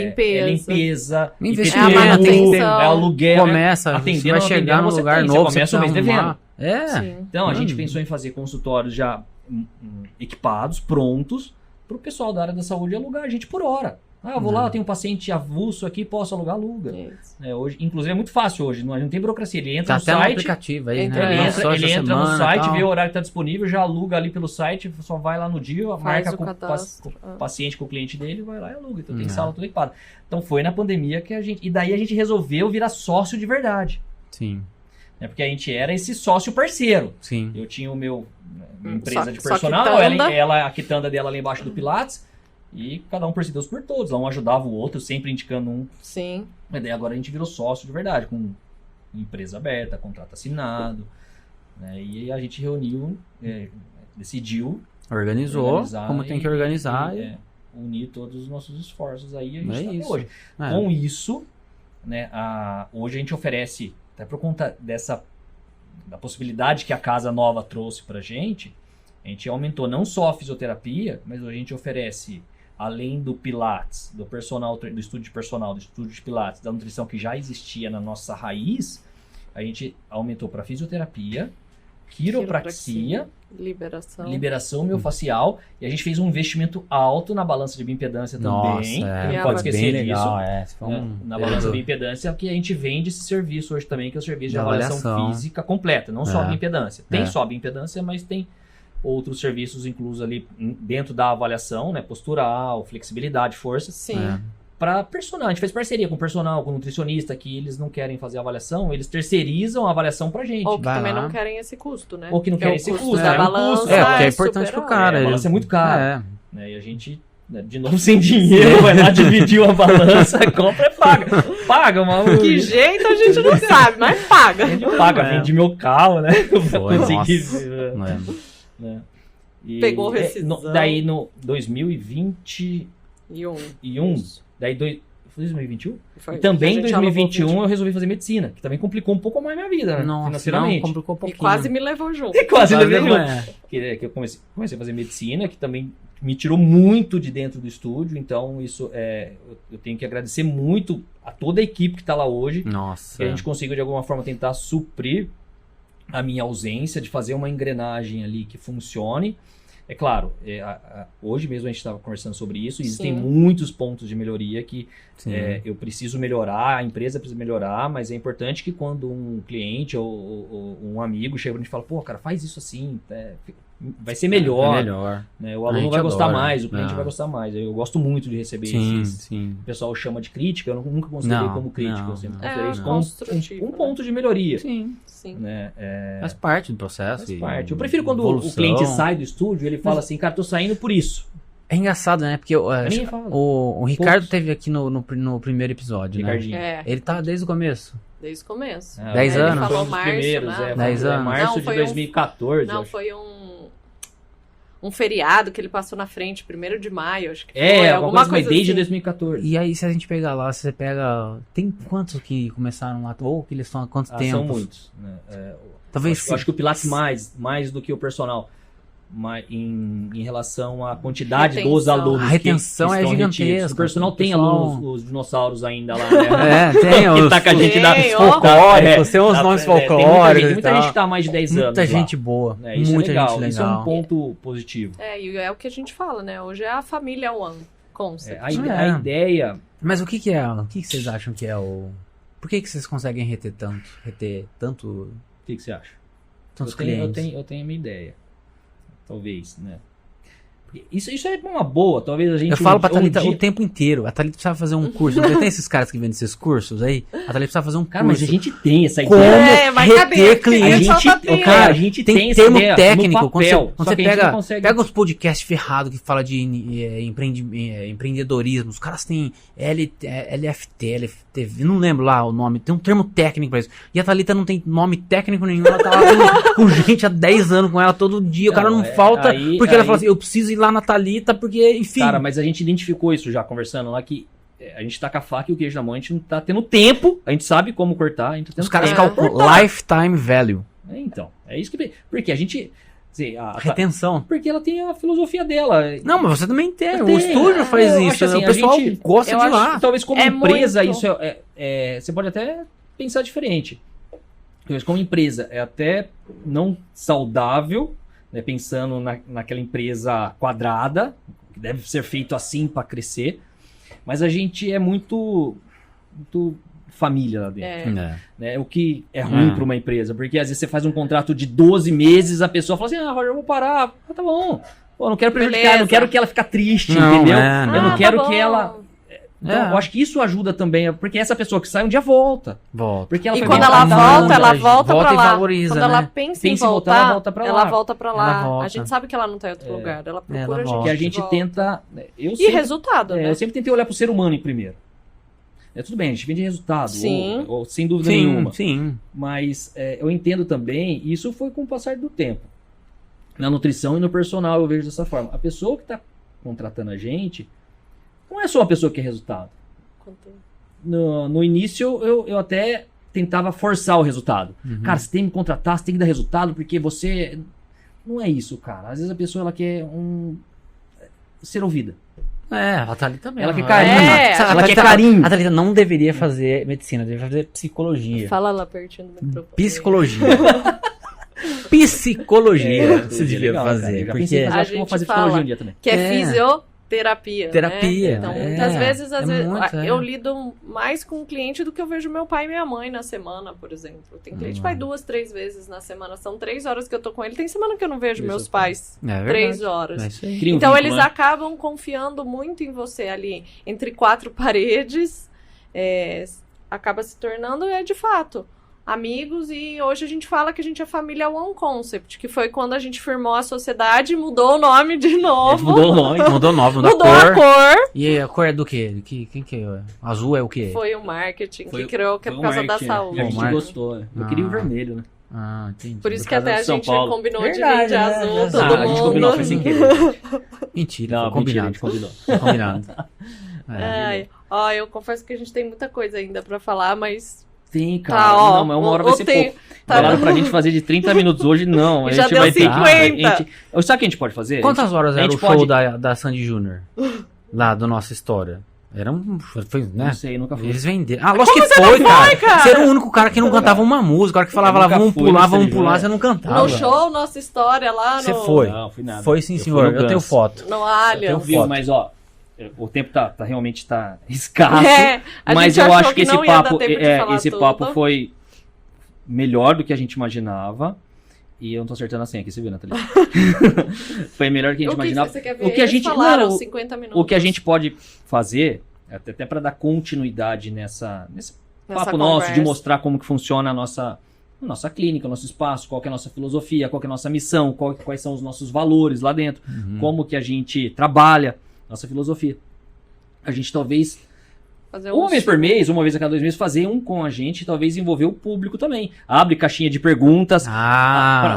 Speaker 3: limpeza,
Speaker 1: investimento,
Speaker 3: é aluguel,
Speaker 2: você vai chegar num lugar novo,
Speaker 3: começa o mês devendo. Então a gente
Speaker 2: Mano.
Speaker 3: pensou em fazer consultórios já equipados, prontos, para o pessoal da área da saúde alugar a gente por hora. Eu vou lá, eu tenho um paciente avulso aqui, posso alugar, aluga. Hoje, inclusive é muito fácil hoje, não tem burocracia. Ele entra no site,
Speaker 2: no aplicativo aí, né?
Speaker 3: Ele entra no site, vê o horário que está disponível, já aluga ali pelo site, só vai lá no dia, marca com o paciente, com o cliente dele, vai lá e aluga. Então tem sala tudo equipada. Então foi na pandemia que e daí a gente resolveu virar sócio de verdade.
Speaker 2: Sim.
Speaker 3: Porque a gente era esse sócio parceiro.
Speaker 2: Sim.
Speaker 3: Eu tinha minha empresa de personal, a quitanda dela lá embaixo do Pilates. E cada um por si, Deus por todos. Um ajudava o outro, sempre indicando um.
Speaker 1: Sim.
Speaker 3: Mas daí agora a gente virou sócio de verdade, com empresa aberta, contrato assinado. E a gente reuniu, decidiu.
Speaker 2: Organizou como tem que organizar.
Speaker 3: Unir todos os nossos esforços aí. A gente está hoje. Com isso, hoje a gente oferece, até por conta da possibilidade que a casa nova trouxe pra gente, a gente aumentou não só a fisioterapia, mas hoje a gente oferece, além do Pilates, do estúdio de personal, do estúdio de Pilates, da nutrição que já existia na nossa raiz, a gente aumentou para fisioterapia, quiropraxia, liberação miofascial, e a gente fez um investimento alto na balança de bioimpedância também. Não pode esquecer disso. Na balança de bioimpedância, que a gente vende esse serviço hoje também, que é o serviço de avaliação física completa, não só a bioimpedância. Tem só a bioimpedância, mas tem outros serviços inclusos ali dentro da avaliação, postural, flexibilidade, força.
Speaker 1: Sim.
Speaker 3: Para personal, a gente fez parceria com personal, com nutricionista, que eles não querem fazer a avaliação, eles terceirizam a avaliação pra gente.
Speaker 1: Ou que também não querem esse custo, né?
Speaker 3: Ou que não querem esse custo,
Speaker 1: da balança.
Speaker 2: Porque é importante pro cara.
Speaker 3: A balança é muito cara. E a gente, de novo, sem dinheiro, vai lá, dividiu a balança, compra e paga. Paga, maluco.
Speaker 1: Que jeito a gente não sabe, mas paga.
Speaker 3: A gente paga, vende meu carro, né?
Speaker 1: Pegou rescisão.
Speaker 3: Daí no 2021, daí foi 2021?
Speaker 1: Foi.
Speaker 3: E também em 2021 eu resolvi fazer medicina, que também complicou um pouco mais a minha vida, né? Financeiramente.
Speaker 2: Não, complicou um pouquinho.
Speaker 1: E quase me levou junto.
Speaker 3: Quase levou junto. Que eu comecei a fazer medicina, que também me tirou muito de dentro do estúdio, então isso eu tenho que agradecer muito a toda a equipe que está lá hoje.
Speaker 2: Nossa.
Speaker 3: Que a gente conseguiu de alguma forma tentar suprir a minha ausência, de fazer uma engrenagem ali que funcione. É claro, hoje mesmo a gente estava conversando sobre isso, existem muitos pontos de melhoria que eu preciso melhorar, a empresa precisa melhorar, mas é importante que quando um cliente ou um amigo chega pra gente e fala, pô, cara, faz isso assim, vai ser melhor.
Speaker 2: Melhor.
Speaker 3: Né? O aluno vai gostar mais, o cliente vai gostar mais. Eu gosto muito de receber
Speaker 2: sim.
Speaker 3: O pessoal chama de crítica, eu nunca considerei como crítica. Eu sempre considerei como um ponto de melhoria.
Speaker 2: Sim.
Speaker 3: Né?
Speaker 2: Faz parte do processo.
Speaker 3: Faz parte. Eu prefiro quando o cliente sai do estúdio, ele fala assim, cara, tô saindo por isso.
Speaker 2: É engraçado, né? Porque o Ricardo teve aqui no primeiro episódio, né? Ele tá desde o começo.
Speaker 1: Desde o começo.
Speaker 2: 10 anos.
Speaker 1: Ele falou março, né?
Speaker 2: 10 anos.
Speaker 3: Março de 2014.
Speaker 1: Não, foi um feriado que ele passou na frente, 1º de maio, acho que foi.
Speaker 3: Alguma coisa desde 2014.
Speaker 2: E aí, se a gente pegar lá, você pega... Tem quantos que começaram lá? Ou que eles estão há quanto tempo?
Speaker 3: São muitos. Né?
Speaker 2: Talvez
Speaker 3: eu acho que o Pilates mais do que o personal. Em relação à quantidade dos alunos.
Speaker 2: A retenção é gigantesca.
Speaker 3: O personal tem alunos, os dinossauros ainda lá, né?
Speaker 2: Tem os
Speaker 3: tá com a gente
Speaker 2: folclóricos, tem os nomes folclóricos.
Speaker 3: Muita gente tá há mais de 10 anos.
Speaker 2: Muita gente boa. Muita gente legal.
Speaker 3: Isso é um ponto positivo.
Speaker 1: E é o que a gente fala, né? Hoje é a família One Concept.
Speaker 3: A ideia...
Speaker 2: Mas o que é? O que vocês acham que é o... Por que vocês conseguem reter tanto...
Speaker 3: O que você acha?
Speaker 2: Tantos clientes?
Speaker 3: Eu tenho a minha ideia. Talvez, né? Isso é uma boa, talvez a gente...
Speaker 2: Eu falo pra Thalita o tempo inteiro. A Thalita precisava fazer um curso. Não tem esses caras que vendem esses cursos aí? A Thalita precisava fazer um curso.
Speaker 3: Cara, mas a gente tem essa ideia.
Speaker 2: Como reter cliente.
Speaker 3: A gente tem
Speaker 2: termo
Speaker 3: ideia
Speaker 2: técnico.
Speaker 3: no papel,
Speaker 2: quando você pega os podcasts ferrados que fala de empreendedorismo, os caras têm LFT, LFTV, não lembro lá o nome, tem um termo técnico pra isso. E a Thalita não tem nome técnico nenhum, ela tá lá com gente há 10 anos com ela todo dia, o cara não falta, porque ela fala assim, eu preciso ir lá na Thalita, porque, enfim...
Speaker 3: Cara, mas a gente identificou isso já, conversando lá, que a gente tá com a faca e o queijo na mão, a gente não tá tendo tempo, a gente sabe como cortar, a gente tá tendo
Speaker 2: os caras calculam lifetime value.
Speaker 3: Então, é isso que... Porque a gente...
Speaker 2: Retenção.
Speaker 3: Porque ela tem a filosofia dela.
Speaker 2: Não, mas você também tem. O estúdio faz isso. Assim, o pessoal gosta de lá.
Speaker 3: Talvez como empresa, isso você pode até pensar diferente. Talvez como empresa é até não saudável, né, pensando naquela empresa quadrada, que deve ser feito assim para crescer. Mas a gente é muito família lá dentro. Né? O que é ruim para uma empresa, porque às vezes você faz um contrato de 12 meses, a pessoa fala assim, Roger, eu vou parar. Tá bom. Pô, não quero prejudicar, não quero que ela fique triste, entendeu? Eu não quero que ela... Então, eu acho que isso ajuda também, porque essa pessoa que sai um dia volta. Porque ela
Speaker 1: quando ela volta pra lá.
Speaker 2: Valoriza,
Speaker 1: quando ela pensa em voltar,
Speaker 3: ela volta pra lá.
Speaker 1: Ela volta pra lá. A gente sabe que ela não tá em outro lugar. Ela procura a gente.
Speaker 3: Que a gente tenta...
Speaker 1: resultado, né?
Speaker 3: Eu sempre tentei olhar pro ser humano em primeiro. Tudo bem, a gente vende resultado, ou sem dúvida nenhuma.
Speaker 2: Sim.
Speaker 3: Mas eu entendo também, e isso foi com o passar do tempo. Na nutrição e no personal eu vejo dessa forma. A pessoa que está contratando a gente não é só uma pessoa que quer resultado. No início eu até tentava forçar o resultado. Cara, você tem que me contratar, você tem que dar resultado, porque você... Não é isso, cara. Às vezes a pessoa ela quer ser ouvida.
Speaker 2: A Thalita também.
Speaker 3: Ela quer carinho.
Speaker 2: Ela quer carinho. A Thalita não deveria fazer medicina, deveria fazer psicologia.
Speaker 1: Fala lá pertinho do microfone.
Speaker 2: Psicologia. Psicologia você devia fazer.
Speaker 3: Cara, porque
Speaker 1: a gente vou fazer psicologia um dia também. Que é fisioterapia.
Speaker 2: Terapia.
Speaker 1: Né? Então, muitas vezes eu lido mais com o cliente do que eu vejo meu pai e minha mãe na semana, por exemplo. Tem cliente que vai 2, 3 vezes na semana. São 3 horas que eu tô com ele. Tem semana que eu não vejo meus pais. 3 horas. Então eles acabam confiando muito em você ali, entre 4 paredes. Acaba se tornando, de fato, amigos, e hoje a gente fala que a gente é família One Concept, que foi quando a gente firmou a sociedade, mudou o nome de novo.
Speaker 2: Mudou o nome, mudou a cor. E a cor é do quê? Quem que é? Azul é o quê?
Speaker 1: Foi o marketing que criou, que é por causa da saúde.
Speaker 3: E a gente gostou, né? Eu queria o vermelho, né?
Speaker 2: Entendi.
Speaker 1: Por isso que até a gente combinou de vir de azul, todo mundo.
Speaker 3: A gente combinou, foi sem querer.
Speaker 2: Mentira,
Speaker 3: não,
Speaker 2: combinado.
Speaker 3: A gente combinou.
Speaker 2: Combinado.
Speaker 1: Eu confesso que a gente tem muita coisa ainda pra falar, mas...
Speaker 3: Tem, cara. Não, mas uma hora vai ser pouco. Falaram pra gente fazer de 30 minutos hoje, não. A gente
Speaker 1: já
Speaker 3: vai
Speaker 1: deu 50.
Speaker 3: Sabe o que a gente pode fazer?
Speaker 2: Quantas horas era o show da Sandy Júnior? Lá da nossa história. Era foi, né?
Speaker 3: Não sei, nunca fui.
Speaker 2: Eles venderam. Lógico que foi, cara. Você era o único cara que não cantava uma música. A hora que falava lá, vamos pular, você não cantava.
Speaker 1: No show, nossa história lá no...
Speaker 2: Você foi.
Speaker 3: Não, fui nada.
Speaker 2: Foi sim, senhor. Eu tenho foto.
Speaker 1: No Allianz.
Speaker 3: Mas, o tempo realmente tá escasso. Mas eu acho que esse papo foi melhor do que a gente imaginava. E eu não tô acertando a senha aqui, você viu, Nathalie? Foi melhor que a gente imaginava.
Speaker 1: Você quer ver?
Speaker 3: O que a gente
Speaker 1: falaram 50 minutos.
Speaker 3: O que a gente pode fazer, até para dar continuidade nesse papo nosso, de mostrar como que funciona a nossa clínica, o nosso espaço, qual que é a nossa filosofia, qual que é a nossa missão, quais são os nossos valores lá dentro, como que a gente trabalha, nossa filosofia. A gente talvez... uma vez por mês, uma vez a cada 2 meses, fazer um com a gente e talvez envolver o público também. Abre caixinha de perguntas.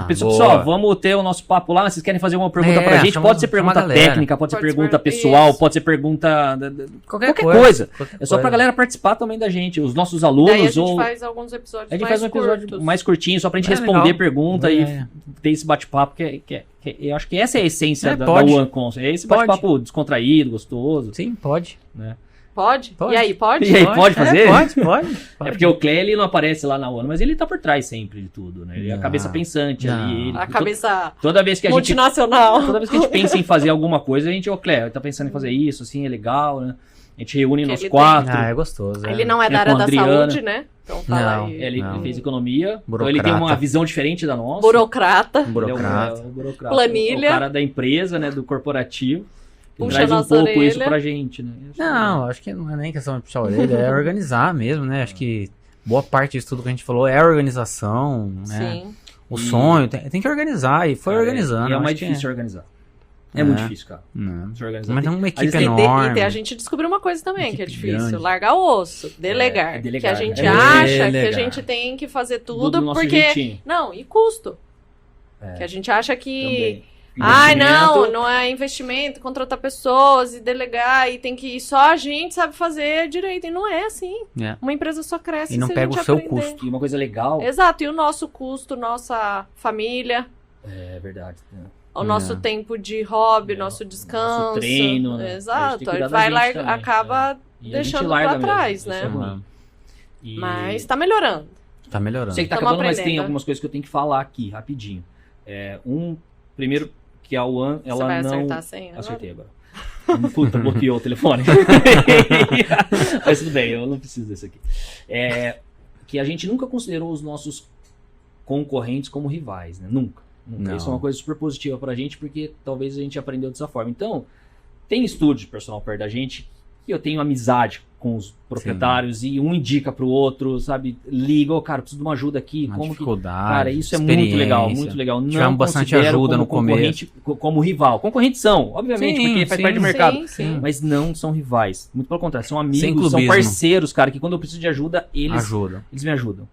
Speaker 3: Pessoal, vamos ter o nosso papo lá. Vocês querem fazer alguma pergunta pra gente? Pode ser pergunta técnica, pode ser pergunta pessoal, pode ser pergunta... Qualquer coisa. É só pra galera participar também da gente. Os nossos alunos... Daí
Speaker 1: a gente faz alguns episódios mais curtos. A gente faz um episódio mais
Speaker 3: curtinho, só pra gente responder pergunta e ter esse bate-papo que eu acho que essa é a essência da One Concept. É esse bate-papo descontraído, gostoso.
Speaker 2: Sim, pode.
Speaker 3: Né?
Speaker 1: Pode? E aí, pode?
Speaker 3: E aí, pode fazer?
Speaker 2: Pode.
Speaker 3: É porque o Clé, ele não aparece lá na ONU, mas ele tá por trás sempre de tudo, né? Ele é a cabeça pensante ali.
Speaker 1: A cabeça
Speaker 3: toda vez que
Speaker 1: multinacional.
Speaker 3: Toda vez que a gente pensa em fazer alguma coisa, a gente, Clé, tá pensando em fazer isso, assim, é legal, né? A gente reúne nós 4.
Speaker 2: É gostoso.
Speaker 1: Ele não é da área da saúde, né? Então fala aí.
Speaker 3: Ele fez economia, então ele tem uma visão diferente da nossa.
Speaker 1: Burocrata.
Speaker 3: Burocrata.
Speaker 1: Planilha.
Speaker 3: O cara da empresa, né? Do corporativo.
Speaker 1: Puxa
Speaker 3: traz um pouco isso pra gente, né?
Speaker 2: Acho que não é nem questão de puxar a orelha, é organizar mesmo, né? Acho que boa parte disso tudo que a gente falou é organização, né?
Speaker 1: Sim.
Speaker 2: O sonho, tem que organizar, e foi organizando.
Speaker 3: E é mais difícil organizar. É muito difícil, cara.
Speaker 2: Se
Speaker 3: organizar.
Speaker 2: Mas tem uma equipe enorme.
Speaker 1: E a gente descobriu uma coisa também que é difícil. Grande. Largar o osso, delegar. Que a gente
Speaker 3: acha
Speaker 1: que a gente tem que fazer tudo porque...
Speaker 3: Jeitinho.
Speaker 1: Não, e custo. Que a gente acha que...
Speaker 3: Também.
Speaker 1: Não é investimento, contratar pessoas e delegar e tem que... Só a gente sabe fazer direito. E não é assim. Uma empresa só cresce
Speaker 2: e não
Speaker 1: se
Speaker 2: pega
Speaker 1: a gente
Speaker 2: o seu
Speaker 1: aprender.
Speaker 2: custo.
Speaker 3: E uma coisa legal...
Speaker 1: Exato, e o nosso custo, nossa família...
Speaker 3: É verdade.
Speaker 1: O nosso tempo de hobby, nosso descanso.
Speaker 3: Nosso treino, né?
Speaker 1: Exato. Acaba deixando pra trás, né? Mas tá melhorando.
Speaker 2: Tá melhorando.
Speaker 3: Sei que tá acabando, mas tem algumas coisas que eu tenho que falar aqui, rapidinho. Primeiro, que a One, ela
Speaker 1: Você vai
Speaker 3: não...
Speaker 1: acertar a senha?
Speaker 3: Acertei agora. Puta, bloqueou o telefone. Mas tudo bem, eu não preciso desse aqui. Que a gente nunca considerou os nossos concorrentes como rivais, né? Nunca. Isso é uma coisa super positiva pra gente, porque talvez a gente aprendeu dessa forma. Então, tem estúdio de personal perto da gente que eu tenho amizade com os proprietários e um indica pro outro, sabe? Liga, cara, preciso de uma ajuda aqui. Cara, isso é muito legal, muito legal.
Speaker 2: Tivemos bastante ajuda no começo.
Speaker 3: Como rival. Concorrentes são, obviamente, porque faz parte do mercado.
Speaker 1: Sim.
Speaker 3: Mas não são rivais. Muito pelo contrário, são amigos, são parceiros, cara, que quando eu preciso de ajuda, eles me ajudam.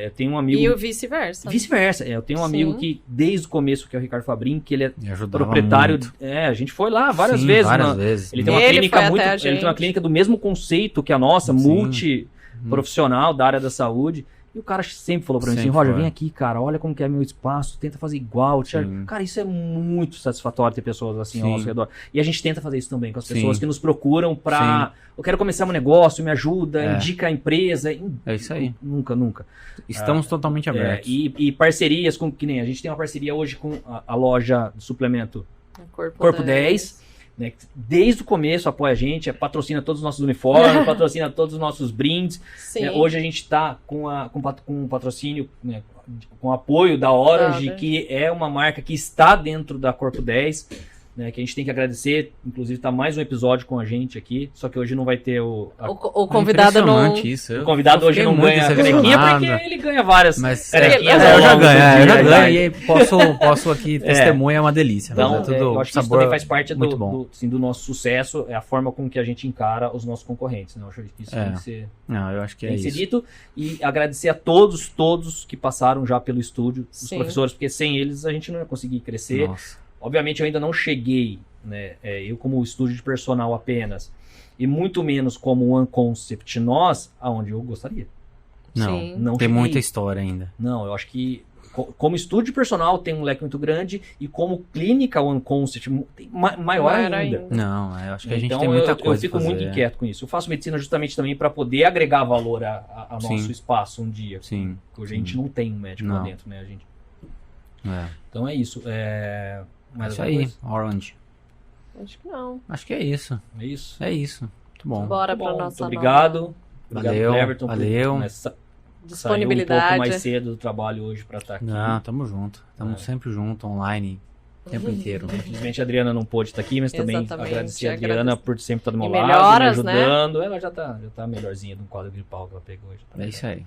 Speaker 3: Eu tenho um amigo...
Speaker 1: E o vice-versa.
Speaker 3: Vice-versa. Eu tenho um amigo que, desde o começo, que é o Ricardo Fabrin, que ele é proprietário...
Speaker 2: Muito.
Speaker 3: A gente foi lá várias vezes. Ele tem uma clínica ele tem uma clínica do mesmo conceito que a nossa, multiprofissional da área da saúde. E o cara sempre falou pra mim assim, Roger, vem aqui, cara, olha como que é meu espaço, tenta fazer igual. Cara, isso é muito satisfatório ter pessoas assim ao nosso redor. E a gente tenta fazer isso também com as pessoas que nos procuram pra... Eu quero começar um negócio, me ajuda, indica a empresa.
Speaker 2: É isso aí.
Speaker 3: Nunca.
Speaker 2: Estamos totalmente abertos.
Speaker 3: E parcerias, que nem a gente tem uma parceria hoje com a loja de suplemento
Speaker 1: Corpo
Speaker 3: 10. Né, desde o começo apoia a gente, patrocina todos os nossos uniformes, patrocina todos os nossos brindes. Hoje a gente está com um patrocínio, né, com apoio da Orange, que é uma marca que está dentro da Corpo 10, né, que a gente tem que agradecer. Inclusive está mais um episódio com a gente aqui, só que hoje não vai ter o
Speaker 1: convidado não.
Speaker 3: O convidado hoje não ganha a canequinha, porque ele ganha várias
Speaker 2: canequinhas. Eu já ganho, e aí posso aqui testemunha, é uma delícia.
Speaker 3: Então, eu acho que isso também faz parte do nosso sucesso, é a forma com que a gente encara os nossos concorrentes, né? Eu acho que isso tem que ser,
Speaker 2: eu acho que tem que ser
Speaker 3: dito, e agradecer a todos que passaram já pelo estúdio, os professores, porque sem eles a gente não ia conseguir crescer. Obviamente eu ainda não cheguei, né, eu como estúdio de personal apenas, e muito menos como One Concept aonde eu gostaria.
Speaker 2: Não tem muita história ainda.
Speaker 3: Não, eu acho que como estúdio de personal tem um leque muito grande, e como clínica One Concept tem maior ainda.
Speaker 2: Não, eu acho que a gente tem muita coisa.
Speaker 3: Eu fico muito inquieto com isso. Eu faço medicina justamente também para poder agregar valor a nosso espaço um dia.
Speaker 2: Sim.
Speaker 3: Porque a gente não tem um médico lá dentro, né? Então é isso.
Speaker 2: Mais isso aí, coisa? Orange.
Speaker 1: Acho que não.
Speaker 2: Acho que é isso.
Speaker 3: É isso?
Speaker 2: É isso. Muito bom.
Speaker 1: Bora pra nossa
Speaker 3: Muito obrigado.
Speaker 2: Valeu,
Speaker 3: Everton,
Speaker 2: valeu.
Speaker 1: disponibilidade.
Speaker 3: Saiu um pouco mais cedo do trabalho hoje pra estar aqui.
Speaker 2: Não, tamo junto. Tamo sempre junto, online, o tempo inteiro.
Speaker 3: Infelizmente a Adriana não pôde estar aqui, mas também agradecer a Adriana por sempre estar do meu
Speaker 1: e
Speaker 3: lado,
Speaker 1: melhoras,
Speaker 3: me ajudando. Né? Ela já tá melhorzinha do quadro gripal que ela pegou hoje.
Speaker 2: É isso aí.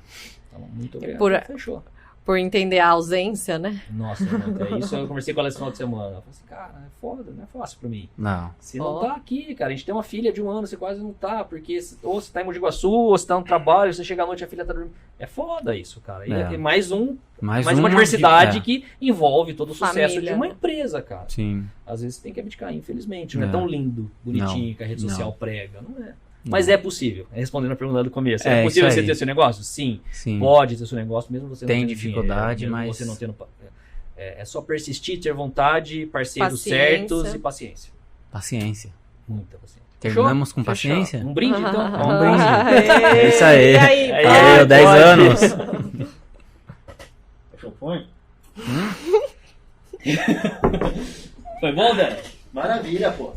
Speaker 3: Então, muito obrigado. Fechou.
Speaker 1: Por entender a ausência, né?
Speaker 3: Nossa, é isso. Eu conversei com ela esse final de semana. Ela falou assim, cara, é foda, não é fácil pra mim.
Speaker 2: Não.
Speaker 3: Você não tá aqui, cara. A gente tem uma filha de 1 ano, você quase não tá, porque ou você tá em Mogi Guaçu, ou você tá no trabalho, você chega à noite e a filha tá dormindo. É foda isso, cara. E é mais uma diversidade que envolve todo o sucesso de uma empresa, cara.
Speaker 2: Sim.
Speaker 3: Às vezes você tem que abdicar, infelizmente. Não é tão lindo, bonitinho que a rede social prega. Não é. Mas é possível, respondendo a pergunta do começo. É possível você ter seu negócio? Sim. Pode ter seu negócio, mesmo você não tendo
Speaker 2: dificuldade,
Speaker 3: dinheiro,
Speaker 2: mas...
Speaker 3: você não tendo... É só persistir, ter vontade, parceiros certos e paciência.
Speaker 2: Paciência.
Speaker 3: Muita paciência.
Speaker 2: Terminamos com paciência?
Speaker 3: Um brinde, então?
Speaker 2: Um brinde. É isso aí.
Speaker 1: Aí,
Speaker 2: 10 anos.
Speaker 3: Champanhe? Foi bom, Dani? Maravilha, pô.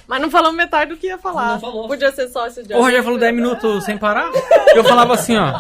Speaker 1: Mas não falamos metade do que ia falar.
Speaker 3: Não falou.
Speaker 1: Podia ser sócio de...
Speaker 2: O Rogério falou 10 minutos sem parar? Eu falava assim, ó.